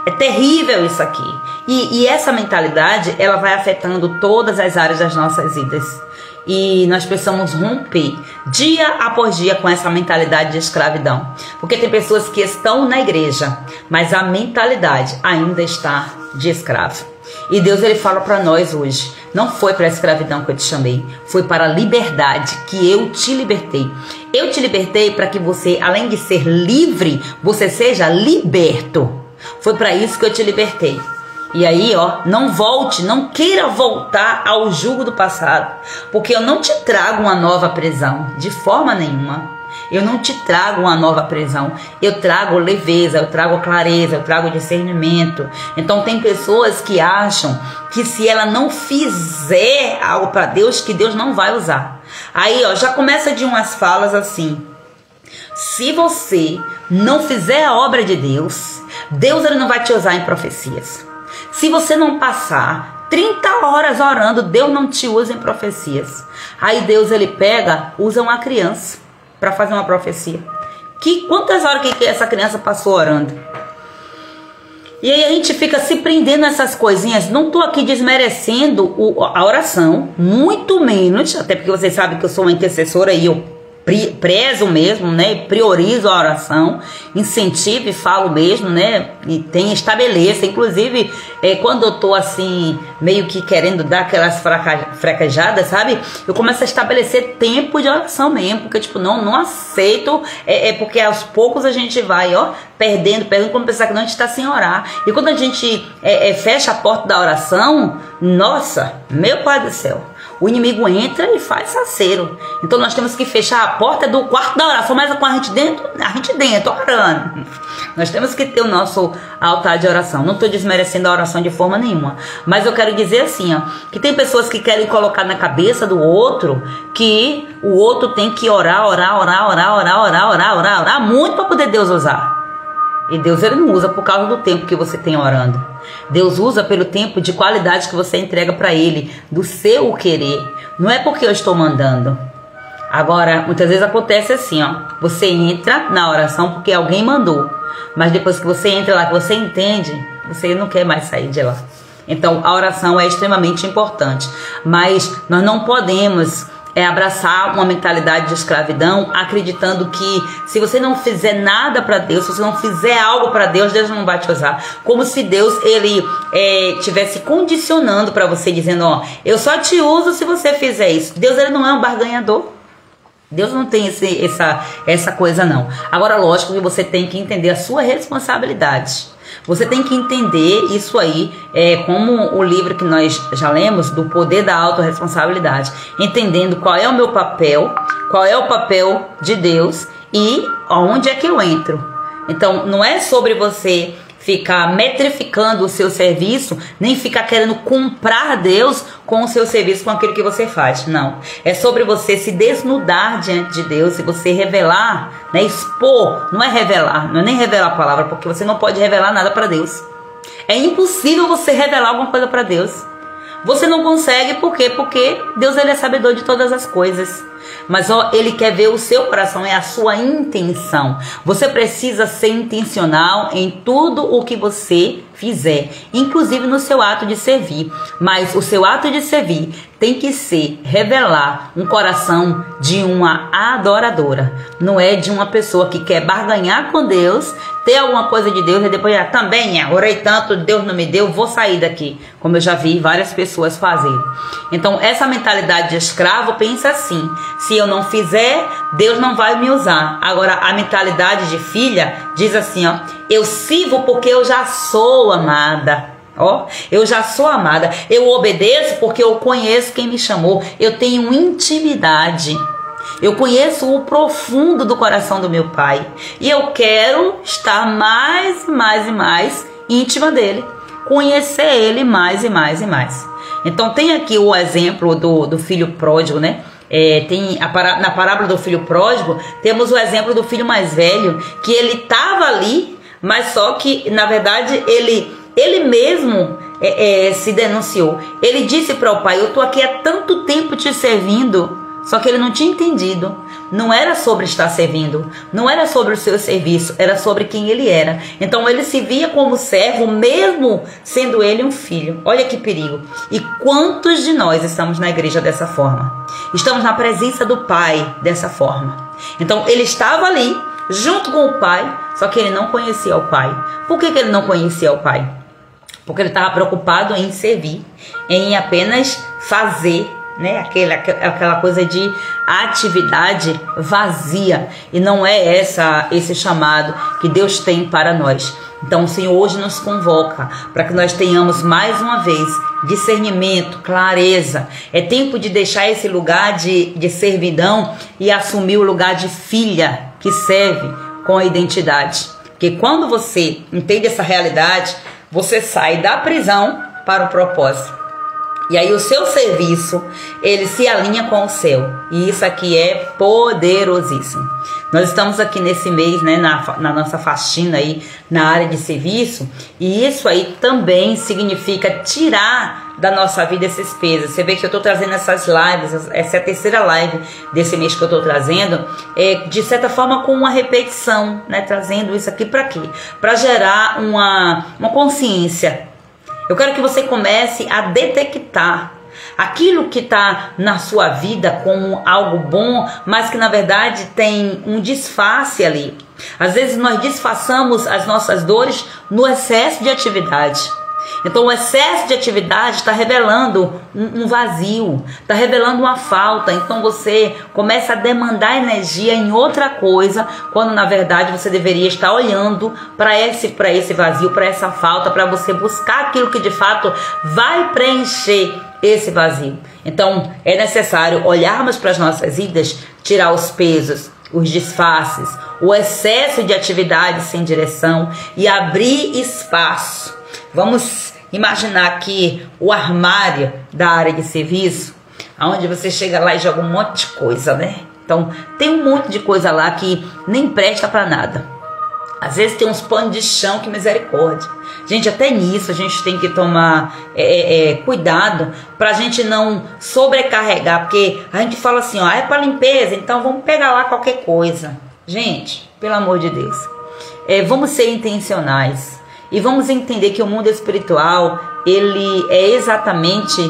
É terrível isso aqui. E essa mentalidade, ela vai afetando todas as áreas das nossas vidas. E nós precisamos romper dia após dia com essa mentalidade de escravidão. Porque tem pessoas que estão na igreja, mas a mentalidade ainda está de escravo. E Deus, ele fala para nós hoje, não foi para a escravidão que eu te chamei, foi para a liberdade que eu te libertei. Eu te libertei para que você, além de ser livre, você seja liberto. Foi para isso que eu te libertei. E aí, ó, não queira voltar ao jugo do passado, porque eu não te trago uma nova prisão, de forma nenhuma. Eu não te trago uma nova prisão, eu trago leveza, eu trago clareza, eu trago discernimento. Então tem pessoas que acham que se ela não fizer algo para Deus, que Deus não vai usar. Aí, ó, já começa de umas falas assim: se você não fizer a obra de Deus, Deus, ele não vai te usar em profecias. Se você não passar 30 horas orando, Deus não te usa em profecias. Aí Deus, ele usa uma criança para fazer uma profecia. Quantas horas que essa criança passou orando? E aí a gente fica se prendendo nessas coisinhas. Não estou aqui desmerecendo a oração, muito menos, até porque vocês sabem que eu sou uma intercessora e eu prezo mesmo, né? Priorizo a oração, incentivo e falo mesmo, né? E estabeleço, inclusive, quando eu tô assim, meio que querendo dar aquelas fraquejadas, sabe? Eu começo a estabelecer tempo de oração mesmo, porque tipo, não aceito, porque aos poucos a gente vai, ó, perdendo, quando pensar que não, a gente está sem orar. E quando a gente fecha a porta da oração, nossa, meu Pai do céu, o inimigo entra e faz faceiro. Então nós temos que fechar a porta do quarto da oração, mas com a gente dentro, orando. Nós temos que ter o nosso altar de oração. Não estou desmerecendo a oração de forma nenhuma, mas eu quero dizer assim, ó, que tem pessoas que querem colocar na cabeça do outro que o outro tem que orar muito para poder Deus usar. E Deus, ele não usa por causa do tempo que você tem orando. Deus usa pelo tempo de qualidade que você entrega para ele, do seu querer. Não é porque eu estou mandando. Agora, muitas vezes acontece assim, ó. Você entra na oração porque alguém mandou. Mas depois que você entra lá, que você entende, você não quer mais sair de lá. Então, a oração é extremamente importante. Mas nós não podemos abraçar uma mentalidade de escravidão, acreditando que se você não fizer nada para Deus, se você não fizer algo para Deus, Deus não vai te usar. Como se Deus, ele tivesse condicionando para você, dizendo, ó, eu só te uso se você fizer isso. Deus, ele não é um barganhador. Deus não tem essa coisa não. Agora, lógico que você tem que entender a sua responsabilidade. Você tem que entender isso aí, como o livro que nós já lemos, do poder da autorresponsabilidade. Entendendo qual é o meu papel, qual é o papel de Deus e onde é que eu entro. Então, não é sobre você ficar metrificando o seu serviço, nem ficar querendo comprar Deus com o seu serviço, com aquilo que você faz. Não. É sobre você se desnudar diante de Deus e você revelar, né, expor. Não é revelar, não é nem revelar a palavra, porque você não pode revelar nada para Deus. É impossível você revelar alguma coisa para Deus. Você não consegue, por quê? Porque Deus, ele é sabedor de todas as coisas. Mas ó, ele quer ver o seu coração, é a sua intenção. Você precisa ser intencional em tudo o que você fizer, inclusive no seu ato de servir. Mas o seu ato de servir tem que ser revelar um coração de uma adoradora. Não é de uma pessoa que quer barganhar com Deus, ter alguma coisa de Deus e depois também orei tanto, Deus não me deu, vou sair daqui. Como eu já vi várias pessoas fazerem. Então essa mentalidade de escravo pensa assim: se eu não fizer, Deus não vai me usar. Agora a mentalidade de filha diz assim, ó, eu sirvo porque eu já sou amada. Ó, eu já sou amada. Eu obedeço porque eu conheço quem me chamou. Eu tenho intimidade. Eu conheço o profundo do coração do meu Pai. E eu quero estar mais e mais e mais íntima dele. Conhecer ele mais e mais e mais. Então tem aqui o exemplo do filho pródigo, né? Na parábola do filho pródigo, temos o exemplo do filho mais velho, que ele estava ali, mas só que, na verdade, ele mesmo se denunciou. Ele disse para o pai, eu estou aqui há tanto tempo te servindo, só que ele não tinha entendido. Não era sobre estar servindo, não era sobre o seu serviço, era sobre quem ele era. Então ele se via como servo, mesmo sendo ele um filho. Olha que perigo. E quantos de nós estamos na igreja dessa forma? Estamos na presença do Pai dessa forma. Então ele estava ali, junto com o Pai, só que ele não conhecia o Pai. Por que ele não conhecia o Pai? Porque ele estava preocupado em servir, em apenas fazer, né? Aquela coisa de atividade vazia. E não é esse chamado que Deus tem para nós. Então o Senhor hoje nos convoca para que nós tenhamos mais uma vez discernimento, clareza. É tempo de deixar esse lugar de servidão e assumir o lugar de filha que serve com a identidade. Porque quando você entende essa realidade, você sai da prisão para o propósito. E aí o seu serviço, ele se alinha com o céu. E isso aqui é poderosíssimo. Nós estamos aqui nesse mês, né, na nossa faxina aí, na área de serviço. E isso aí também significa tirar da nossa vida esses pesos. Você vê que eu estou trazendo essas lives, essa é a terceira live desse mês que eu estou trazendo, de certa forma com uma repetição, né, trazendo isso aqui para quê? Para gerar uma consciência. Eu quero que você comece a detectar aquilo que está na sua vida como algo bom, mas que na verdade tem um disfarce ali. Às vezes nós disfarçamos as nossas dores no excesso de atividade. Então o excesso de atividade está revelando um vazio, está revelando uma falta. Então você começa a demandar energia em outra coisa, quando na verdade você deveria estar olhando para esse vazio, para essa falta, para você buscar aquilo que de fato vai preencher esse vazio. Então é necessário olharmos para as nossas vidas, tirar os pesos, os disfarces, o excesso de atividade sem direção e abrir espaço. Vamos imaginar aqui o armário da área de serviço, onde você chega lá e joga um monte de coisa, né? Então, tem um monte de coisa lá que nem presta para nada. Às vezes tem uns panos de chão, que misericórdia. Gente, até nisso a gente tem que tomar cuidado para a gente não sobrecarregar, porque a gente fala assim, ó, é para limpeza, então vamos pegar lá qualquer coisa. Gente, pelo amor de Deus, vamos ser intencionais. E vamos entender que o mundo espiritual, ele é exatamente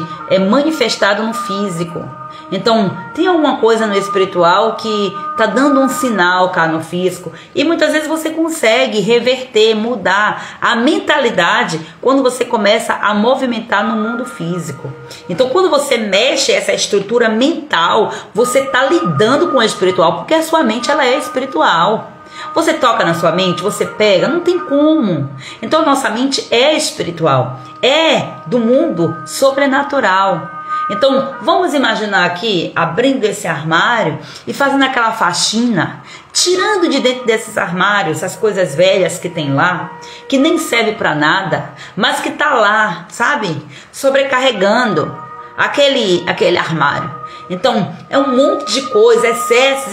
manifestado no físico. Então, tem alguma coisa no espiritual que está dando um sinal cá no físico. E muitas vezes você consegue reverter, mudar a mentalidade quando você começa a movimentar no mundo físico. Então, quando você mexe essa estrutura mental, você está lidando com o espiritual, porque a sua mente ela é espiritual. Você toca na sua mente, você pega, não tem como. Então nossa mente é espiritual, é do mundo sobrenatural. Então vamos imaginar aqui, abrindo esse armário e fazendo aquela faxina, tirando de dentro desses armários as coisas velhas que tem lá, que nem serve para nada, mas que tá lá, sabe? Sobrecarregando aquele armário. Então, é um monte de coisa, excessos.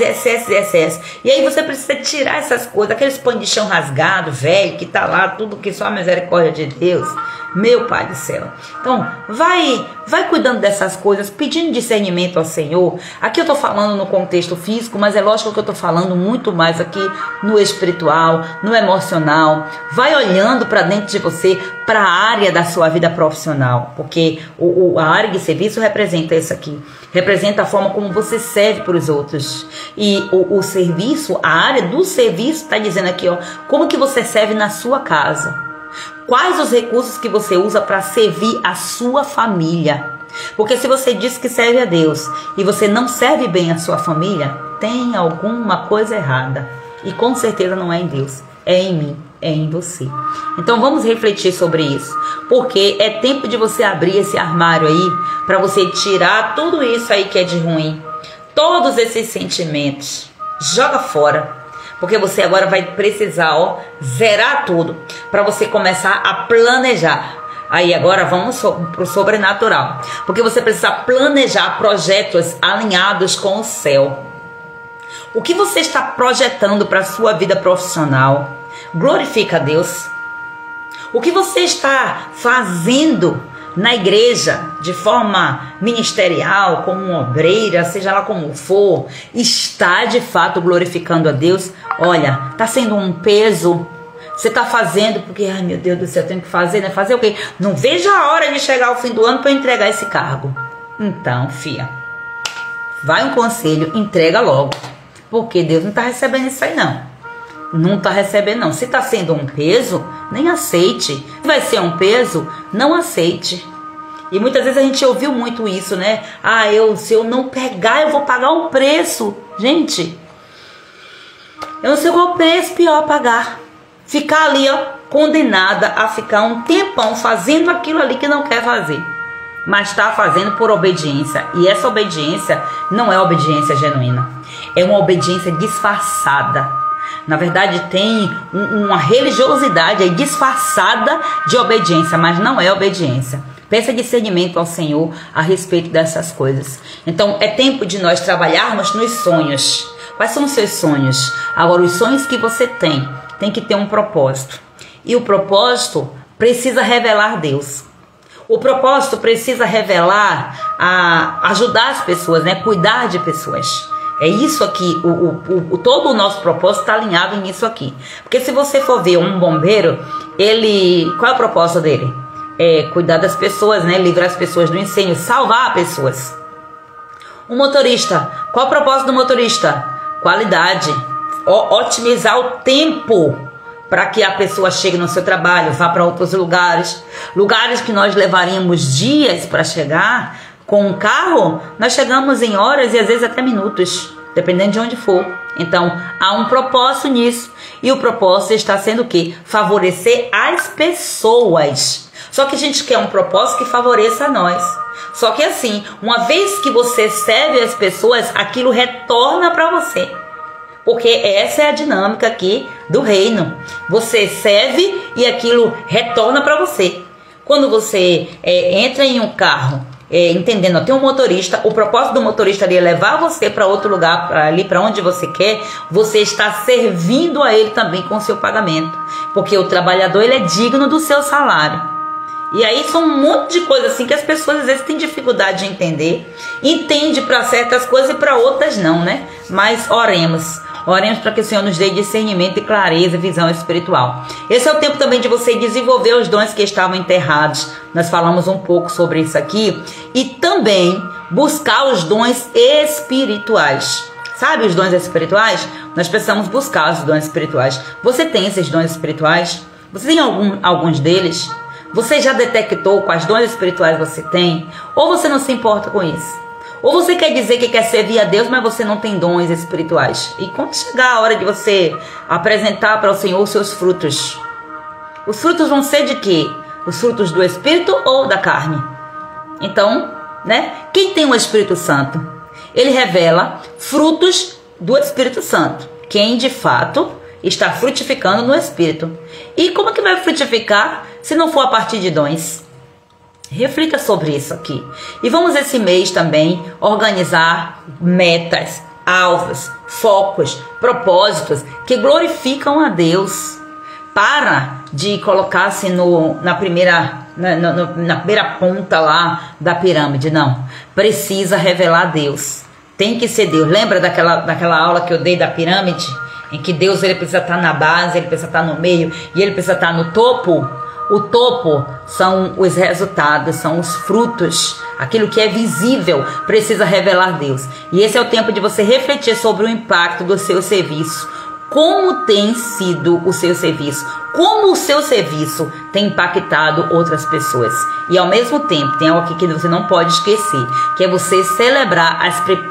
E aí você precisa tirar essas coisas, aqueles pano de chão rasgado, velho, que tá lá, tudo que só a misericórdia de Deus. Meu Pai do céu. Então, vai cuidando dessas coisas, pedindo discernimento ao Senhor. Aqui eu tô falando no contexto físico, mas é lógico que eu tô falando muito mais aqui no espiritual, no emocional. Vai olhando para dentro de você, para a área da sua vida profissional, porque a área de serviço representa isso aqui. Representa a forma como você serve para os outros. E o serviço, a área do serviço está dizendo aqui, ó, como que você serve na sua casa. Quais os recursos que você usa para servir a sua família? Porque se você diz que serve a Deus e você não serve bem a sua família, tem alguma coisa errada. E com certeza não é em Deus, é em mim, é em você. Então vamos refletir sobre isso. Porque é tempo de você abrir esse armário aí, para você tirar tudo isso aí que é de ruim. Todos esses sentimentos. Joga fora. Porque você agora vai precisar, ó, zerar tudo para você começar a planejar. Aí agora vamos para o sobrenatural. Porque você precisa planejar projetos alinhados com o céu. O que você está projetando para a sua vida profissional? Glorifica a Deus. O que você está fazendo na igreja, de forma ministerial, como uma obreira, seja lá como for, está de fato glorificando a Deus? Olha, está sendo um peso. Você está fazendo porque, ai meu Deus do céu, eu tenho que fazer, né? Fazer o quê? Não vejo a hora de chegar ao fim do ano para eu entregar esse cargo. Então, filha, vai um conselho, entrega logo. Porque Deus não está recebendo isso aí, não. Não está recebendo, não. Se está sendo um peso, nem aceite. Se vai ser um peso, não aceite. E muitas vezes a gente ouviu muito isso, né? Ah, se eu não pegar, eu vou pagar um preço. Gente, eu não sei qual preço pior a pagar. Ficar ali, ó, condenada a ficar um tempão fazendo aquilo ali que não quer fazer. Mas está fazendo por obediência. E essa obediência não é obediência genuína. É uma obediência disfarçada. Na verdade tem uma religiosidade aí disfarçada de obediência, mas não é obediência. Peça discernimento ao Senhor a respeito dessas coisas. Então é tempo de nós trabalharmos nos sonhos. Quais são os seus sonhos? Agora, os sonhos que você tem que ter um propósito. E o propósito precisa revelar Deus. O propósito precisa revelar, ajudar as pessoas, né? Cuidar de pessoas. É isso aqui, todo o nosso propósito está alinhado nisso aqui. Porque se você for ver um bombeiro, qual é o propósito dele? É cuidar das pessoas, né? Livrar as pessoas do incêndio, salvar pessoas. Um motorista, qual é o propósito do motorista? Qualidade, otimizar o tempo para que a pessoa chegue no seu trabalho, vá para outros lugares. Lugares que nós levaríamos dias para chegar, com um carro, nós chegamos em horas e às vezes até minutos, dependendo de onde for. Então, há um propósito nisso. E o propósito está sendo o quê? Favorecer as pessoas. Só que a gente quer um propósito que favoreça a nós. Só que assim, uma vez que você serve as pessoas, aquilo retorna para você. Porque essa é a dinâmica aqui do reino. Você serve e aquilo retorna para você. Quando você entra em um carro, entendendo, tem um motorista, o propósito do motorista ali é levar você para outro lugar, ali para onde você quer, você está servindo a ele também com o seu pagamento. Porque o trabalhador, ele é digno do seu salário. E aí são um monte de coisas assim que as pessoas às vezes têm dificuldade de entender. Entende para certas coisas e para outras não, né? Mas oremos. Oremos para que o Senhor nos dê discernimento e clareza e visão espiritual. Esse é o tempo também de você desenvolver os dons que estavam enterrados. Nós falamos um pouco sobre isso aqui. E também buscar os dons espirituais. Sabe os dons espirituais? Nós precisamos buscar os dons espirituais. Você tem esses dons espirituais? Você tem alguns deles? Você já detectou quais dons espirituais você tem? Ou você não se importa com isso? Ou você quer dizer que quer servir a Deus, mas você não tem dons espirituais? E quando chegar a hora de você apresentar para o Senhor os seus frutos, os frutos vão ser de quê? Os frutos do Espírito ou da carne? Então, né? Quem tem o Espírito Santo? Ele revela frutos do Espírito Santo. Quem de fato está frutificando no Espírito. E como é que vai frutificar se não for a partir de dons? Reflita sobre isso aqui. E vamos esse mês também organizar metas, alvos, focos, propósitos que glorificam a Deus. Para de colocar-se na primeira ponta lá da pirâmide. Não. Precisa revelar Deus. Tem que ser Deus. Lembra daquela aula que eu dei da pirâmide? Em que Deus ele precisa estar na base, ele precisa estar no meio e ele precisa estar no topo? O topo são os resultados, são os frutos. Aquilo que é visível precisa revelar Deus. E esse é o tempo de você refletir sobre o impacto do seu serviço. Como tem sido o seu serviço? Como o seu serviço tem impactado outras pessoas? E ao mesmo tempo, tem algo aqui que você não pode esquecer, que é você celebrar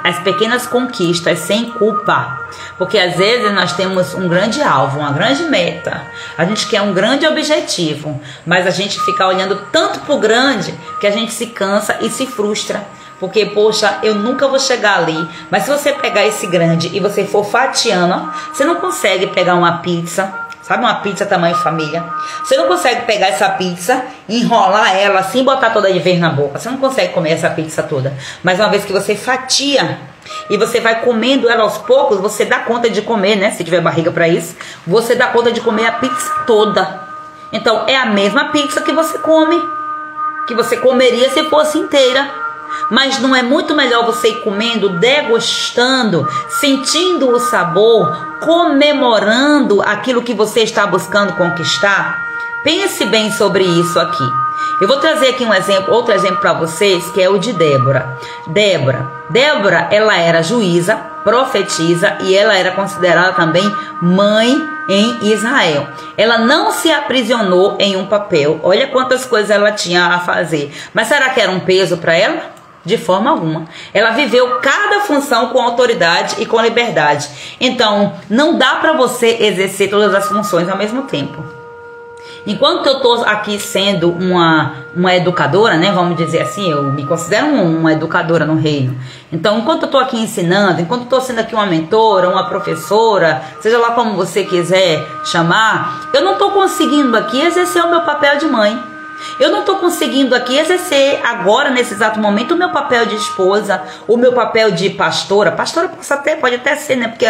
as pequenas conquistas sem culpa. Porque às vezes nós temos um grande alvo, uma grande meta. A gente quer um grande objetivo, mas a gente fica olhando tanto para o grande que a gente se cansa e se frustra. Porque, poxa, eu nunca vou chegar ali. Mas se você pegar esse grande e você for fatiando, você não consegue pegar uma pizza, sabe, uma pizza tamanho família. Você não consegue pegar essa pizza, enrolar ela assim, botar toda de vez na boca. Você não consegue comer essa pizza toda. Mas uma vez que você fatia e você vai comendo ela aos poucos, você dá conta de comer, né? Se tiver barriga para isso, você dá conta de comer a pizza toda. Então, é a mesma pizza que você come, que você comeria se fosse inteira. Mas não é muito melhor você ir comendo, degustando, sentindo o sabor, comemorando aquilo que você está buscando conquistar? Pense bem sobre isso aqui. Eu vou trazer aqui outro exemplo para vocês, que é o de Débora. Débora, ela era juíza, profetisa e ela era considerada também mãe em Israel. Ela não se aprisionou em um papel. Olha quantas coisas ela tinha a fazer. Mas será que era um peso para ela? De forma alguma. Ela viveu cada função com autoridade e com liberdade. Então, não dá para você exercer todas as funções ao mesmo tempo. Enquanto eu estou aqui sendo uma educadora, né, vamos dizer assim, eu me considero uma educadora no reino. Então, enquanto eu estou aqui ensinando, enquanto eu estou sendo aqui uma mentora, uma professora, seja lá como você quiser chamar, eu não estou conseguindo aqui exercer o meu papel de mãe. Eu não estou conseguindo aqui exercer agora, nesse exato momento, o meu papel de esposa, o meu papel de pastora. Pastora pode até ser, né? Porque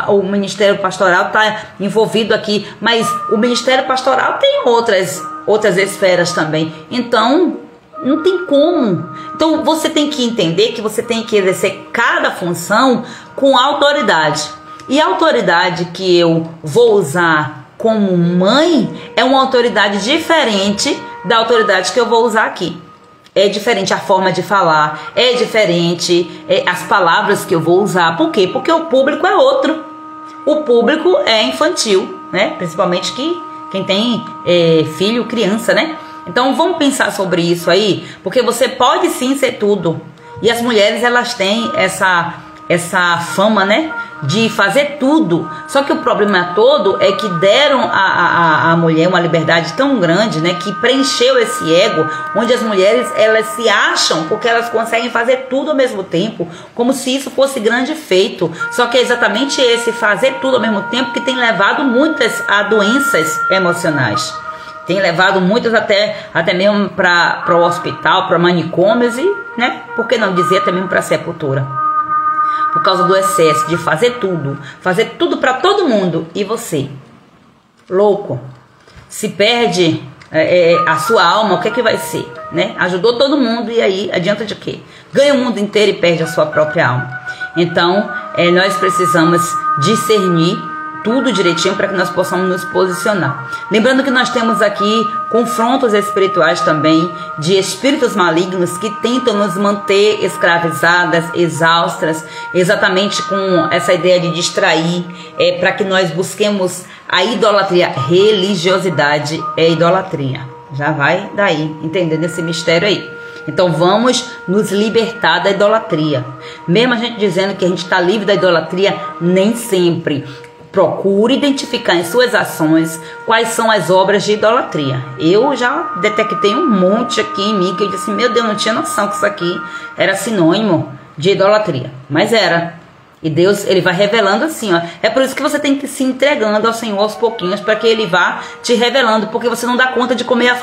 o ministério pastoral está envolvido aqui, mas o ministério pastoral tem outras esferas também. Então, não tem como. Então, você tem que entender que você tem que exercer cada função com autoridade. E a autoridade que eu vou usar como mãe é uma autoridade diferente da autoridade que eu vou usar aqui. É diferente a forma de falar, é diferente as palavras que eu vou usar. Por quê? Porque o público é outro. O público é infantil. né? Principalmente quem tem filho, criança, né? Então vamos pensar sobre isso aí, porque você pode sim ser tudo. E as mulheres, elas têm essa fama, né, de fazer tudo. Só que o problema todo é que deram à mulher uma liberdade tão grande, né, que preencheu esse ego, onde as mulheres, elas se acham porque elas conseguem fazer tudo ao mesmo tempo, como se isso fosse grande feito. Só que é exatamente esse fazer tudo ao mesmo tempo que tem levado muitas a doenças emocionais. Tem levado muitas até mesmo para o hospital, para manicômios e, né, por que não dizer até mesmo para sepultura. Por causa do excesso de fazer tudo para todo mundo. E você, louco, se perde a sua alma, o que é que vai ser, né? Ajudou todo mundo e aí adianta de quê? Ganha o mundo inteiro e perde a sua própria alma. Então, nós precisamos discernir tudo direitinho para que nós possamos nos posicionar. Lembrando que nós temos aqui confrontos espirituais também, de espíritos malignos que tentam nos manter escravizadas, exaustas, exatamente com essa ideia de distrair, para que nós busquemos a idolatria. Religiosidade é idolatria. Já vai daí, entendendo esse mistério aí. Então vamos nos libertar da idolatria. Mesmo a gente dizendo que a gente está livre da idolatria, nem sempre. Procure identificar em suas ações quais são as obras de idolatria. Eu já detectei um monte aqui em mim que eu disse, meu Deus, não tinha noção que isso aqui era sinônimo de idolatria. Mas era. E Deus, ele vai revelando assim, ó. É por isso que você tem que ir se entregando ao Senhor aos pouquinhos, para que ele vá te revelando, porque você não dá conta de comer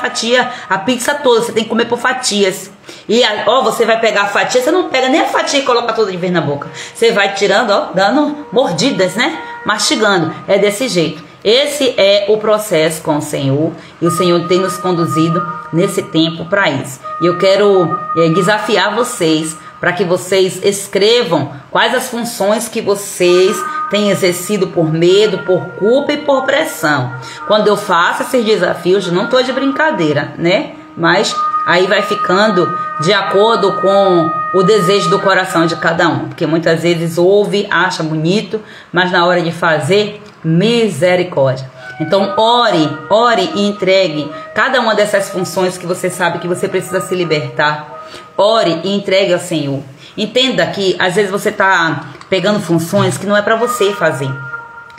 a pizza toda, você tem que comer por fatias. E ó, você vai pegar a fatia, você não pega nem a fatia e coloca toda de vez na boca. Você vai tirando, ó, dando mordidas, né? Mastigando. É desse jeito. Esse é o processo com o Senhor, e o Senhor tem nos conduzido nesse tempo para isso. E eu quero desafiar vocês para que vocês escrevam quais as funções que vocês têm exercido por medo, por culpa e por pressão. Quando eu faço esses desafios, não estou de brincadeira, né? Mas aí vai ficando de acordo com o desejo do coração de cada um. Porque muitas vezes ouve, acha bonito, mas na hora de fazer, misericórdia. Então ore e entregue cada uma dessas funções que você sabe que você precisa se libertar. Ore e entregue ao Senhor. Entenda que às vezes você está pegando funções que não é para você fazer.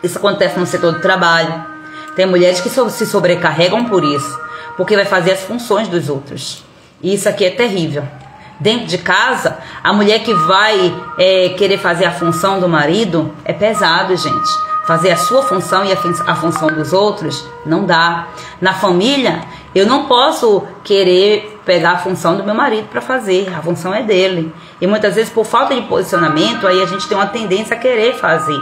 Isso acontece no setor do trabalho. Tem mulheres que se sobrecarregam por isso, porque vai fazer as funções dos outros. E isso aqui é terrível. Dentro de casa, a mulher que vai querer fazer a função do marido é pesado, gente. Fazer a sua função e a função dos outros não dá. Na família, eu não posso querer pegar a função do meu marido para fazer. A função é dele. E muitas vezes, por falta de posicionamento, aí a gente tem uma tendência a querer fazer.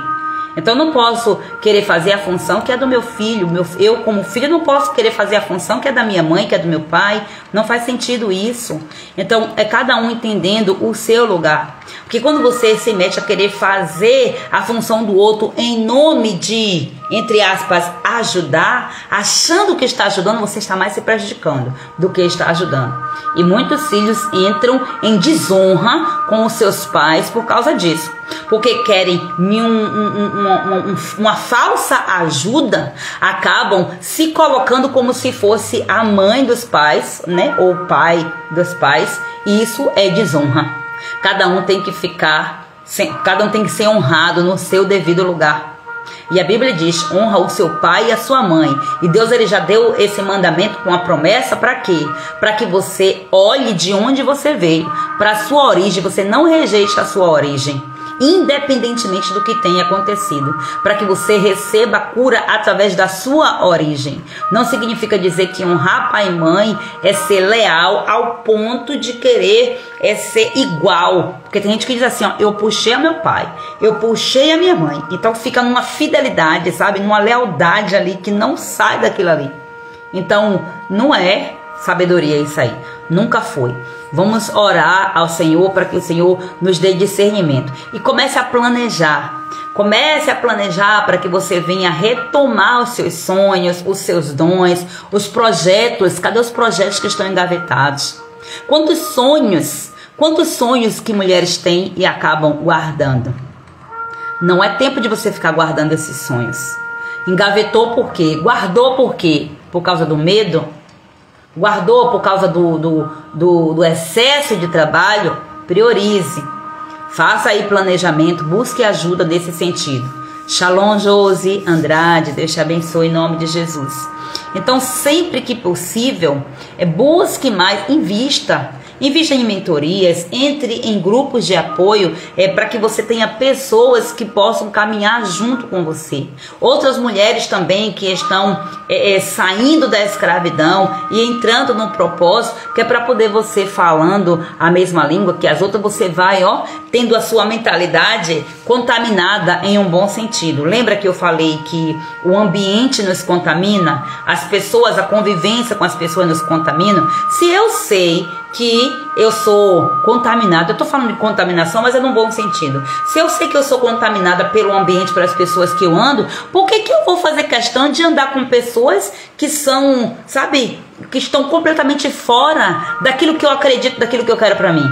Então eu não posso querer fazer a função que é do meu filho. Eu, como filho, não posso querer fazer a função que é da minha mãe, que é do meu pai. Não faz sentido isso. Então é cada um entendendo o seu lugar. Porque quando você se mete a querer fazer a função do outro em nome de, entre aspas, ajudar, achando que está ajudando, você está mais se prejudicando do que está ajudando. E muitos filhos entram em desonra com os seus pais por causa disso. Porque querem uma falsa ajuda, acabam se colocando como se fosse a mãe dos pais, né? Ou o pai dos pais. E isso é desonra. Cada um tem que ser honrado no seu devido lugar. E a Bíblia diz, honra o seu pai e a sua mãe. E Deus, ele já deu esse mandamento com a promessa para quê? Para que você olhe de onde você veio, para a sua origem, você não rejeite a sua origem, independentemente do que tenha acontecido, para que você receba a cura através da sua origem. Não significa dizer que honrar pai e mãe é ser leal ao ponto de querer ser igual, porque tem gente que diz assim, ó, eu puxei a meu pai, eu puxei a minha mãe, então fica numa fidelidade, sabe, numa lealdade ali que não sai daquilo ali. Então não é sabedoria isso aí, nunca foi. Vamos orar ao Senhor para que o Senhor nos dê discernimento. E comece a planejar. Comece a planejar para que você venha retomar os seus sonhos, os seus dons, os projetos. Cadê os projetos que estão engavetados? Quantos sonhos que mulheres têm e acabam guardando? Não é tempo de você ficar guardando esses sonhos. Engavetou por quê? Guardou por quê? Por causa do medo? Guardou por causa do excesso de trabalho? Priorize. Faça aí planejamento, busque ajuda nesse sentido. Shalom, Josi Andrade, Deus te abençoe em nome de Jesus. Então, sempre que possível, busque mais, invista em mentorias, entre em grupos de apoio, para que você tenha pessoas que possam caminhar junto com você. Outras mulheres também que estão saindo da escravidão e entrando no propósito, que é para poder você falando a mesma língua que as outras, você vai tendo a sua mentalidade contaminada em um bom sentido. Lembra que eu falei que o ambiente nos contamina? As pessoas, a convivência com as pessoas nos contaminam? Se eu sei que eu sou contaminada, eu estou falando de contaminação, mas é num bom sentido. Se eu sei que eu sou contaminada pelo ambiente, pelas pessoas que eu ando, por que eu vou fazer questão de andar com pessoas que são, sabe, que estão completamente fora daquilo que eu acredito, daquilo que eu quero para mim?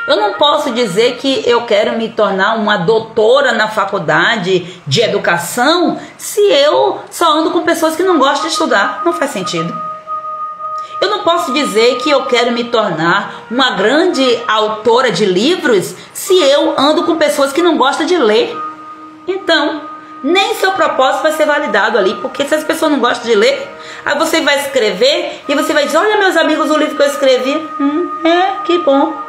Eu não posso dizer que eu quero me tornar uma doutora na faculdade de educação se eu só ando com pessoas que não gostam de estudar. Não faz sentido. Eu não posso dizer que eu quero me tornar uma grande autora de livros se eu ando com pessoas que não gostam de ler. Então, nem seu propósito vai ser validado ali, porque se as pessoas não gostam de ler, aí você vai escrever e você vai dizer: olha, meus amigos, o livro que eu escrevi, que bom.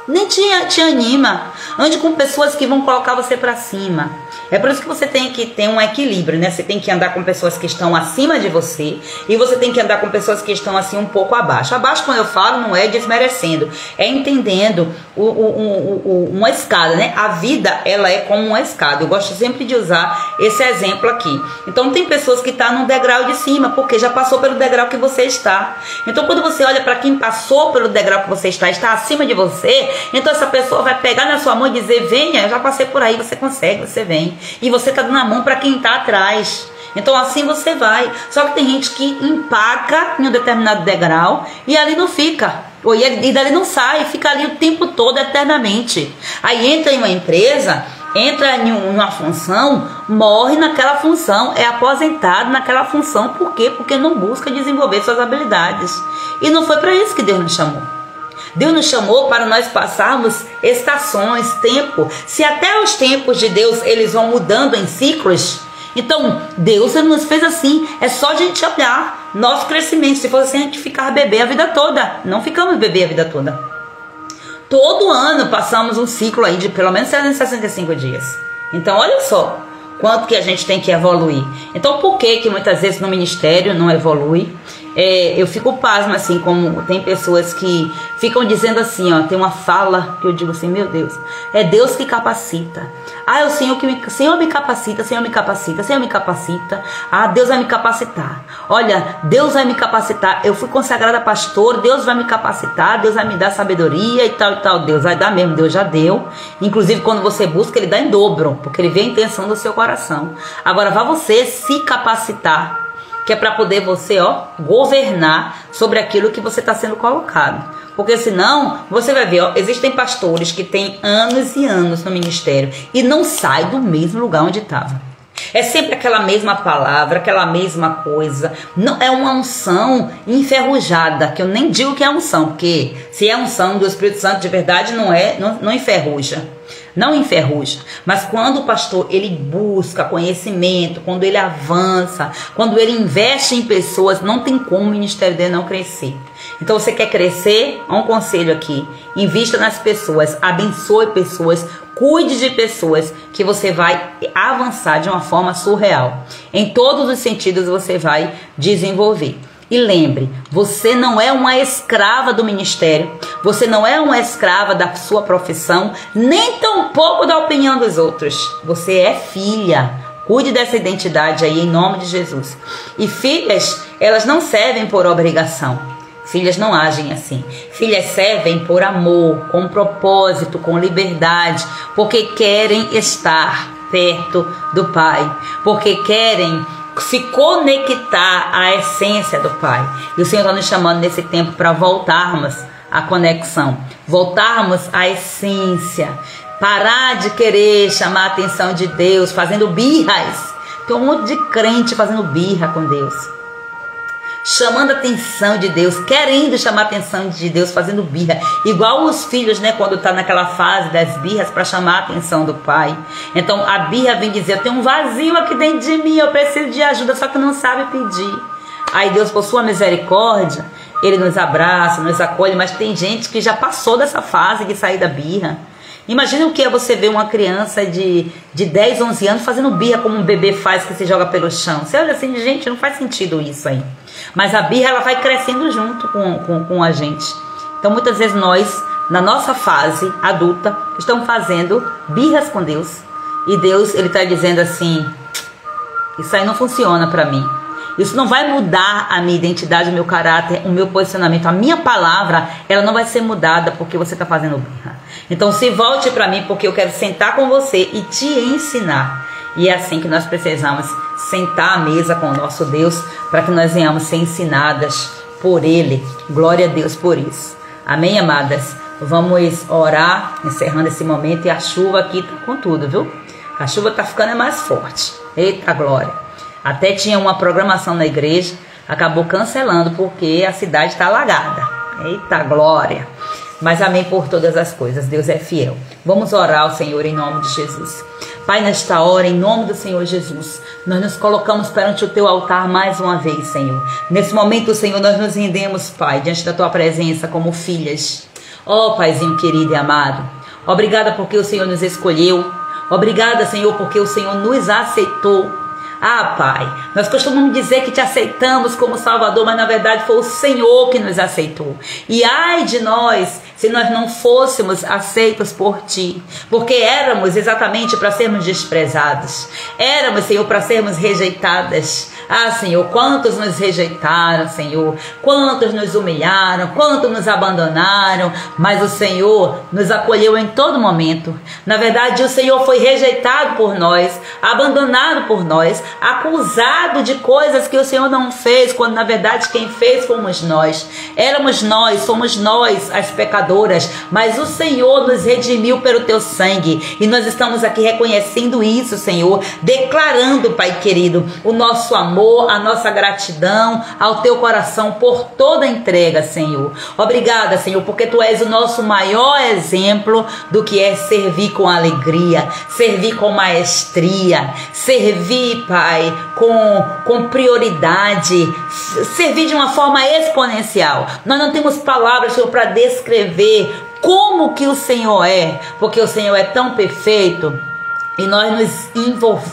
Nem te anima. Ande com pessoas que vão colocar você para cima. É por isso que você tem que ter um equilíbrio, né? Você tem que andar com pessoas que estão acima de você e você tem que andar com pessoas que estão assim um pouco abaixo. Abaixo, quando eu falo, não é desmerecendo, é entendendo uma escada, né? A vida, ela é como uma escada. Eu gosto sempre de usar esse exemplo aqui. Então tem pessoas que estão no degrau de cima porque já passou pelo degrau que você está. Então quando você olha para quem passou pelo degrau que você está acima de você, então essa pessoa vai pegar na sua mão e dizer: venha, eu já passei por aí, você consegue, você vem. E você está dando a mão para quem está atrás. Então assim você vai. Só que tem gente que empaca em um determinado degrau e ali não fica. E dali não sai, fica ali o tempo todo, eternamente. Aí entra em uma empresa, entra em uma função, morre naquela função, é aposentado naquela função. Por quê? Porque não busca desenvolver suas habilidades. E não foi para isso que Deus nos chamou. Deus nos chamou para nós passarmos estações, tempo. Se até os tempos de Deus eles vão mudando em ciclos, então Deus nos fez assim. É só a gente olhar nosso crescimento. Se fosse assim, a gente ficar bebê a vida toda. Não ficamos bebê a vida toda. Todo ano passamos um ciclo aí de pelo menos 365 dias. Então olha só quanto que a gente tem que evoluir. Então por que muitas vezes no ministério não evolui? Eu fico pasma assim, como tem pessoas que ficam dizendo assim, tem uma fala que eu digo assim: meu Deus, é Deus que capacita. É o Senhor que Senhor me capacita, Senhor me capacita, Senhor me capacita. Deus vai me capacitar. Olha, Deus vai me capacitar. Eu fui consagrada pastor, Deus vai me capacitar, Deus vai me dar sabedoria e tal e tal. Deus vai dar mesmo, Deus já deu. Inclusive quando você busca, Ele dá em dobro, porque Ele vê a intenção do seu coração. Agora vá você se capacitar, que é para poder você governar sobre aquilo que você está sendo colocado. Porque senão, você vai ver, existem pastores que têm anos e anos no ministério e não saem do mesmo lugar onde estava. É sempre aquela mesma palavra, aquela mesma coisa. Não é uma unção enferrujada, que eu nem digo que é unção, porque se é unção do Espírito Santo de verdade, não enferruja. Não enferruja, mas quando o pastor ele busca conhecimento, quando ele avança, quando ele investe em pessoas, não tem como o ministério dele não crescer. Então você quer crescer? Um conselho aqui: invista nas pessoas, abençoe pessoas, cuide de pessoas, que você vai avançar de uma forma surreal. Em todos os sentidos você vai desenvolver. E lembre, você não é uma escrava do ministério, você não é uma escrava da sua profissão, nem tampouco da opinião dos outros. Você é filha. Cuide dessa identidade aí em nome de Jesus. E filhas, elas não servem por obrigação. Filhas não agem assim. Filhas servem por amor, com propósito, com liberdade, porque querem estar perto do Pai, porque querem se conectar à essência do Pai. E o Senhor está nos chamando nesse tempo para voltarmos à conexão, voltarmos à essência, Parar de querer chamar a atenção de Deus, fazendo birras. Tem um monte de crente fazendo birra com Deus, chamando a atenção de Deus, querendo chamar a atenção de Deus, fazendo birra. Igual os filhos, né, quando tá naquela fase das birras para chamar a atenção do pai. Então a birra vem dizer: eu tenho um vazio aqui dentro de mim, eu preciso de ajuda, só que não sabe pedir. Aí Deus, por sua misericórdia, Ele nos abraça, nos acolhe. Mas tem gente que já passou dessa fase de sair da birra. Imagina o que é você ver uma criança de 10, 11 anos fazendo birra como um bebê faz, que se joga pelo chão. Você olha assim, gente, não faz sentido isso aí. Mas a birra, ela vai crescendo junto com a gente. Então muitas vezes nós, na nossa fase adulta, estamos fazendo birras com Deus. E Deus, Ele está dizendo assim: isso aí não funciona para mim. Isso não vai mudar a minha identidade, o meu caráter, o meu posicionamento. A minha palavra, ela não vai ser mudada porque você está fazendo birra. Então se volte para mim, porque eu quero sentar com você e te ensinar. E é assim que nós precisamos sentar à mesa com o nosso Deus, para que nós venhamos ser ensinadas por Ele. Glória a Deus por isso. Amém, amadas? Vamos orar, encerrando esse momento. E a chuva aqui tá com tudo, viu? A chuva tá ficando mais forte. Eita glória! Até tinha uma programação na igreja, acabou cancelando porque a cidade está alagada. Eita glória! Mas amém por todas as coisas, Deus é fiel. Vamos orar ao Senhor em nome de Jesus. Pai, nesta hora, em nome do Senhor Jesus, nós nos colocamos perante o Teu altar mais uma vez, Senhor. Nesse momento, Senhor, nós nos rendemos, Pai, diante da Tua presença como filhas. Ó Paizinho querido e amado, obrigada porque o Senhor nos escolheu. Obrigada, Senhor, porque o Senhor nos aceitou. Ah, Pai, nós costumamos dizer que te aceitamos como Salvador, mas na verdade foi o Senhor que nos aceitou. E ai de nós, se nós não fôssemos aceitos por Ti, porque éramos exatamente para sermos desprezados. Éramos, Senhor, para sermos rejeitadas. Ah, Senhor, quantos nos rejeitaram, Senhor, quantos nos humilharam, quantos nos abandonaram, mas o Senhor nos acolheu em todo momento. Na verdade, o Senhor foi rejeitado por nós, abandonado por nós, acusado de coisas que o Senhor não fez, quando na verdade quem fez fomos nós. Éramos nós, somos nós as pecadoras, mas o Senhor nos redimiu pelo Teu sangue, e nós estamos aqui reconhecendo isso, Senhor, declarando, Pai querido, o nosso amor, a nossa gratidão ao Teu coração por toda a entrega, Senhor. Obrigada, Senhor, porque Tu és o nosso maior exemplo do que é servir com alegria, servir com maestria, servir, Pai, com prioridade, servir de uma forma exponencial. Nós não temos palavras, Senhor, para descrever como que o Senhor é, porque o Senhor é tão perfeito. E nós nos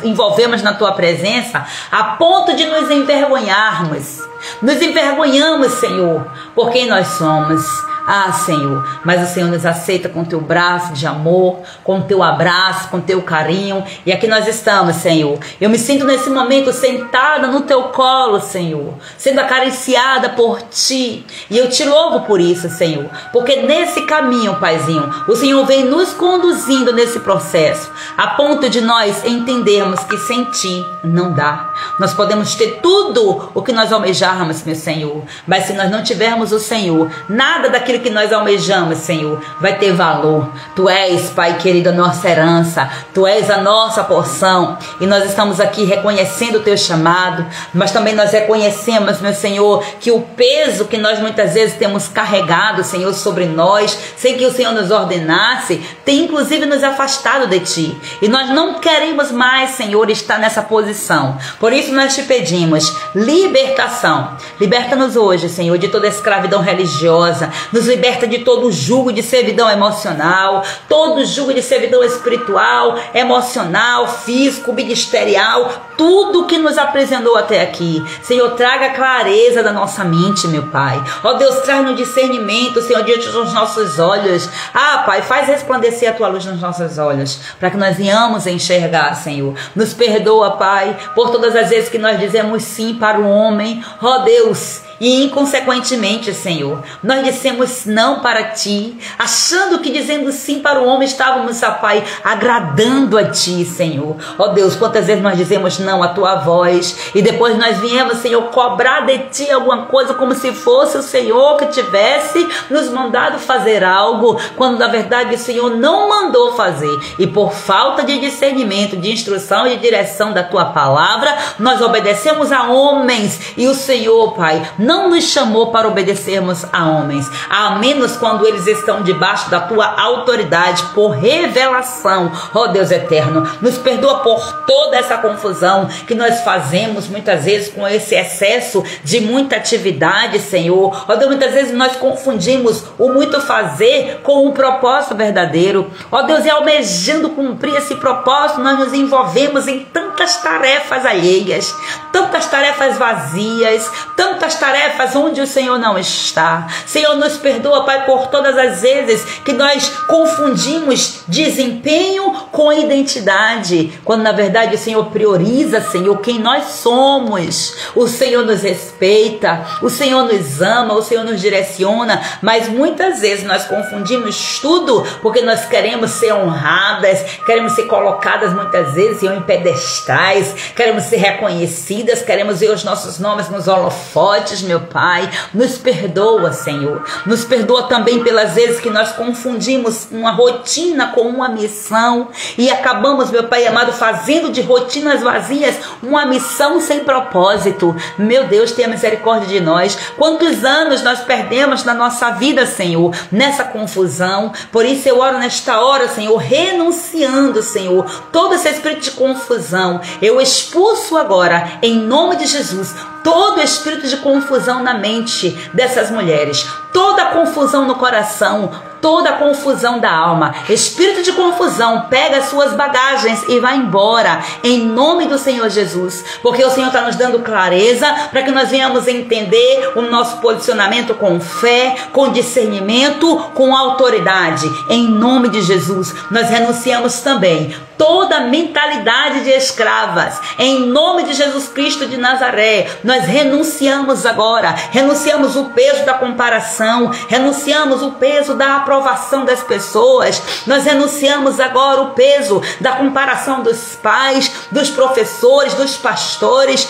envolvemos na Tua presença a ponto de nos envergonharmos. Nos envergonhamos, Senhor, por quem nós somos. Ah, Senhor, mas o Senhor nos aceita com Teu braço de amor, com Teu abraço, com Teu carinho. E aqui nós estamos, Senhor. Eu me sinto nesse momento sentada no Teu colo, Senhor, sendo acariciada por Ti. E eu Te louvo por isso, Senhor, porque nesse caminho, Paizinho, o Senhor vem nos conduzindo nesse processo, a ponto de nós entendermos que sem Ti não dá. Nós podemos ter tudo o que nós almejarmos, meu Senhor, mas se nós não tivermos o Senhor, nada daquilo que nós almejamos, Senhor, vai ter valor. Tu és, Pai querido, a nossa herança, Tu és a nossa porção, e nós estamos aqui reconhecendo o Teu chamado, mas também nós reconhecemos, meu Senhor, que o peso que nós muitas vezes temos carregado, Senhor, sobre nós, sem que o Senhor nos ordenasse, tem inclusive nos afastado de Ti, e nós não queremos mais, Senhor, estar nessa posição. Por isso nós Te pedimos libertação. Liberta-nos hoje, Senhor, de toda escravidão religiosa. Nos liberta de todo jugo de servidão emocional, todo jugo de servidão espiritual, emocional, físico, ministerial, tudo que nos apresentou até aqui. Senhor, traga clareza da nossa mente, meu Pai. Ó Deus, traz no discernimento, Senhor, diante dos nossos olhos. Ah, Pai, faz resplandecer a Tua luz nos nossos olhos, para que nós venhamos enxergar, Senhor. Nos perdoa, Pai, por todas as vezes que nós dizemos sim para o homem. Ó Deus, e inconsequentemente, Senhor, nós dissemos não para Ti, achando que dizendo sim para o homem estávamos, ó Pai, agradando a Ti, Senhor. Ó Deus, quantas vezes nós dizemos não à Tua voz e depois nós viemos, Senhor, cobrar de Ti alguma coisa como se fosse o Senhor que tivesse nos mandado fazer algo, quando na verdade o Senhor não mandou fazer, e por falta de discernimento, de instrução e de direção da Tua palavra, nós obedecemos a homens, e o Senhor, Pai, não nos chamou para obedecermos a homens, a menos quando eles estão debaixo da Tua autoridade, por revelação. Ó Deus eterno, nos perdoa por toda essa confusão que nós fazemos muitas vezes com esse excesso de muita atividade, Senhor. Ó Deus, muitas vezes nós confundimos o muito fazer com o propósito verdadeiro. Ó Deus, e almejando cumprir esse propósito, nós nos envolvemos em tantas tarefas alheias, tantas tarefas vazias, tantas tarefas onde o Senhor não está. Senhor, nos perdoa, Pai, por todas as vezes que nós confundimos desempenho com identidade, quando na verdade o Senhor prioriza, Senhor, quem nós somos. O Senhor nos respeita, o Senhor nos ama, o Senhor nos direciona, mas muitas vezes nós confundimos tudo porque nós queremos ser honradas, queremos ser colocadas muitas vezes em pedestais, queremos ser reconhecidas, queremos ver os nossos nomes nos holofotes, meu Pai. Nos perdoa, Senhor. Nos perdoa também pelas vezes que nós confundimos uma rotina com uma missão e acabamos, meu Pai amado, fazendo de rotinas vazias uma missão sem propósito. Meu Deus, tenha misericórdia de nós. Quantos anos nós perdemos na nossa vida, Senhor, nessa confusão. Por isso eu oro nesta hora, Senhor, renunciando, Senhor, todo esse espírito de confusão. Eu expulso agora, em nome de Jesus, todo espírito de confusão na mente dessas mulheres, toda confusão no coração, toda confusão da alma. Espírito de confusão, pega as suas bagagens e vai embora, em nome do Senhor Jesus, porque o Senhor está nos dando clareza para que nós venhamos entender o nosso posicionamento com fé, com discernimento, com autoridade. Em nome de Jesus, nós renunciamos também toda mentalidade de escravas, em nome de Jesus Cristo de Nazaré. Nós renunciamos agora, renunciamos o peso da comparação, renunciamos o peso da aprovação das pessoas, nós renunciamos agora o peso da comparação dos pais, dos professores, dos pastores.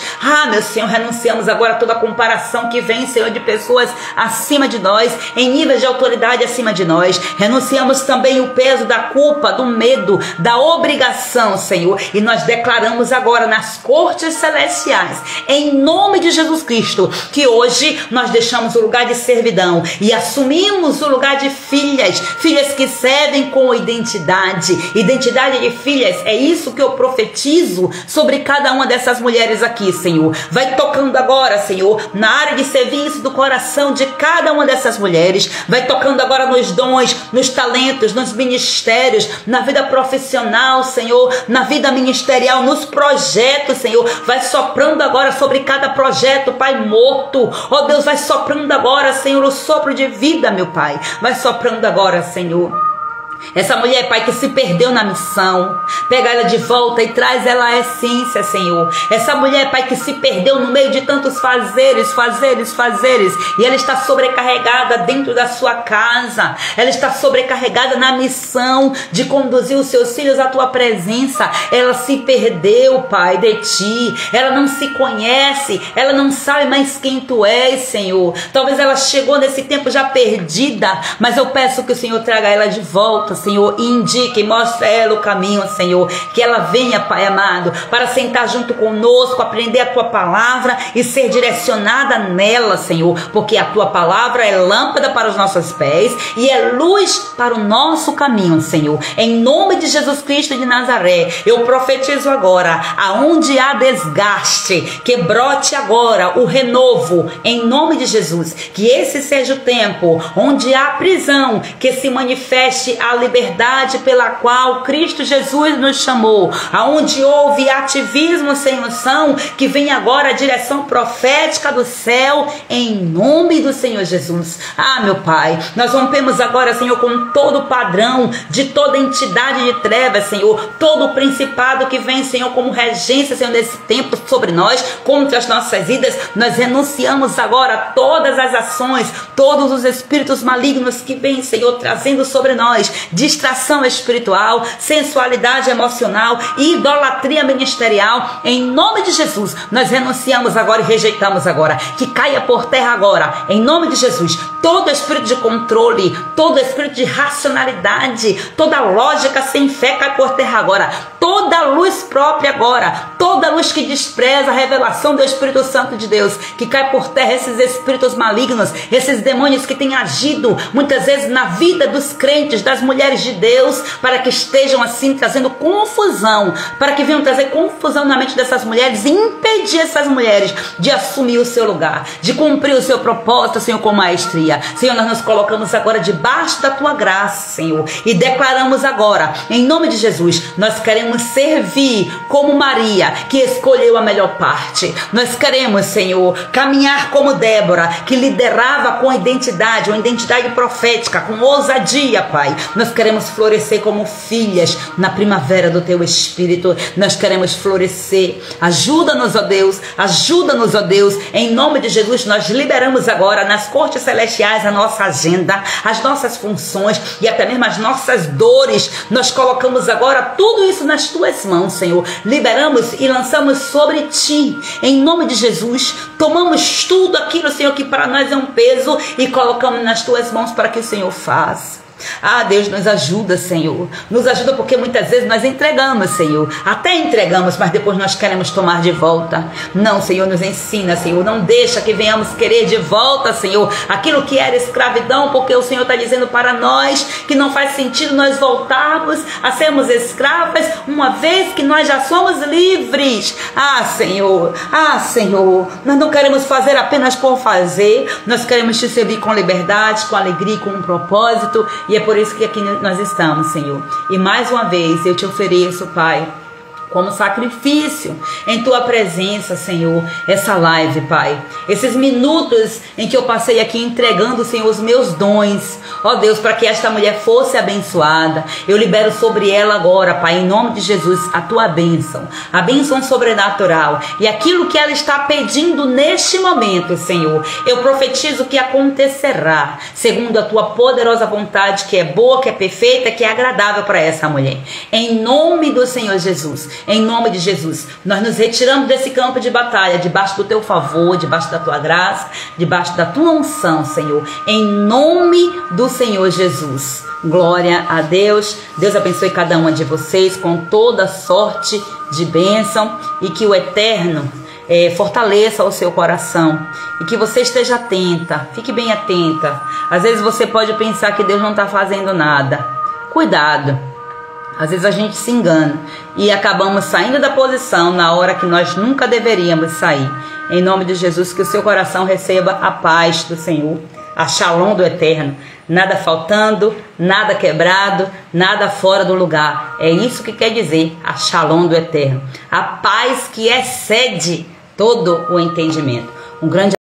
Meu Senhor, renunciamos agora toda a comparação que vem, Senhor, de pessoas acima de nós, em níveis de autoridade acima de nós. Renunciamos também o peso da culpa, do medo, da obrigação, Senhor, e nós declaramos agora nas cortes celestiais, em nome de Jesus Cristo, que hoje nós deixamos o lugar de servidão e assumimos o lugar de filhas, filhas que servem com identidade de filhas. É isso que eu profetizo sobre cada uma dessas mulheres aqui, Senhor. Vai tocando agora, Senhor, na área de serviço do coração de cada uma dessas mulheres, vai tocando agora nos dons, nos talentos, nos ministérios, na vida profissional, Senhor, na vida ministerial, nos projetos, Senhor. Vai soprando agora sobre cada projeto, Pai, morto. Ó Deus, vai soprando agora, Senhor, o sopro de vida, meu Pai. Vai soprando agora, Senhor. Essa mulher, Pai, que se perdeu na missão, pega ela de volta e traz ela à essência, Senhor. Essa mulher, Pai, que se perdeu no meio de tantos fazeres, e ela está sobrecarregada dentro da sua casa, ela está sobrecarregada na missão de conduzir os seus filhos à tua presença. Ela se perdeu, Pai, de ti, ela não se conhece, ela não sabe mais quem tu és, Senhor. Talvez ela chegou nesse tempo já perdida, mas eu peço que o Senhor traga ela de volta, Senhor, e indique, mostre a ela o caminho, Senhor, que ela venha, Pai amado, para sentar junto conosco, aprender a tua palavra e ser direcionada nela, Senhor, porque a tua palavra é lâmpada para os nossos pés e é luz para o nosso caminho, Senhor. Em nome de Jesus Cristo de Nazaré, eu profetizo agora, aonde há desgaste, que brote agora o renovo, em nome de Jesus, que esse seja o tempo onde há prisão, que se manifeste a liberdade pela qual Cristo Jesus nos chamou, aonde houve ativismo sem noção, que vem agora a direção profética do céu, em nome do Senhor Jesus. Ah, meu Pai, nós rompemos agora, Senhor, com todo o padrão de toda entidade de trevas, Senhor, todo o principado que vem, Senhor, como regência, Senhor, nesse tempo sobre nós, contra as nossas vidas. Nós renunciamos agora todas as ações, todos os espíritos malignos que vêm, Senhor, trazendo sobre nós distração espiritual, sensualidade emocional e idolatria ministerial. Em nome de Jesus, nós renunciamos agora e rejeitamos agora. Que caia por terra agora, em nome de Jesus, todo espírito de controle, todo espírito de racionalidade, toda lógica sem fé cai por terra agora. Toda luz própria agora, toda luz que despreza a revelação do Espírito Santo de Deus, que cai por terra esses espíritos malignos, esses demônios que têm agido muitas vezes na vida dos crentes, das mulheres de Deus, para que estejam assim trazendo confusão, para que venham trazer confusão na mente dessas mulheres e impedir essas mulheres de assumir o seu lugar, de cumprir o seu propósito, Senhor, com maestria. Senhor, nós nos colocamos agora debaixo da tua graça, Senhor, e declaramos agora, em nome de Jesus, nós queremos servir como Maria, que escolheu a melhor parte. Nós queremos, Senhor, caminhar como Débora, que liderava com identidade, uma identidade profética, com ousadia, Pai. Nós queremos florescer como filhas na primavera do teu Espírito. Nós queremos florescer. Ajuda-nos, ó Deus, ajuda-nos, ó Deus. Em nome de Jesus, nós liberamos agora nas cortes celestiais a nossa agenda, as nossas funções e até mesmo as nossas dores. Nós colocamos agora tudo isso nas tuas mãos, Senhor. Liberamos e lançamos sobre ti, em nome de Jesus. Tomamos tudo aquilo, Senhor, que para nós é um peso e colocamos nas tuas mãos para que o Senhor faça. Ah, Deus, nos ajuda, Senhor. Nos ajuda porque muitas vezes nós entregamos, Senhor. Até entregamos, mas depois nós queremos tomar de volta. Não, Senhor, nos ensina, Senhor. Não deixa que venhamos querer de volta, Senhor, aquilo que era escravidão, porque o Senhor está dizendo para nós que não faz sentido nós voltarmos a sermos escravas, uma vez que nós já somos livres. Ah, Senhor, nós não queremos fazer apenas por fazer. Nós queremos te servir com liberdade, com alegria, com um propósito. E é por isso que aqui nós estamos, Senhor. E mais uma vez eu te ofereço, Pai, como sacrifício em tua presença, Senhor, essa live, Pai. Esses minutos em que eu passei aqui entregando, Senhor, os meus dons, ó Deus, para que esta mulher fosse abençoada. Eu libero sobre ela agora, Pai, em nome de Jesus, a tua bênção, a bênção sobrenatural. E aquilo que ela está pedindo neste momento, Senhor, eu profetizo que acontecerá, segundo a tua poderosa vontade, que é boa, que é perfeita, que é agradável para essa mulher. Em nome do Senhor Jesus. Em nome de Jesus, nós nos retiramos desse campo de batalha, debaixo do teu favor, debaixo da tua graça, debaixo da tua unção, Senhor, em nome do Senhor Jesus. Glória a Deus. Deus abençoe cada uma de vocês com toda sorte de bênção e que o Eterno fortaleça o seu coração e que você esteja atenta, fique bem atenta. Às vezes você pode pensar que Deus não está fazendo nada. Cuidado. Às vezes a gente se engana e acabamos saindo da posição na hora que nós nunca deveríamos sair. Em nome de Jesus, que o seu coração receba a paz do Senhor, a shalom do Eterno. Nada faltando, nada quebrado, nada fora do lugar. É isso que quer dizer a shalom do Eterno. A paz que excede todo o entendimento. Um grande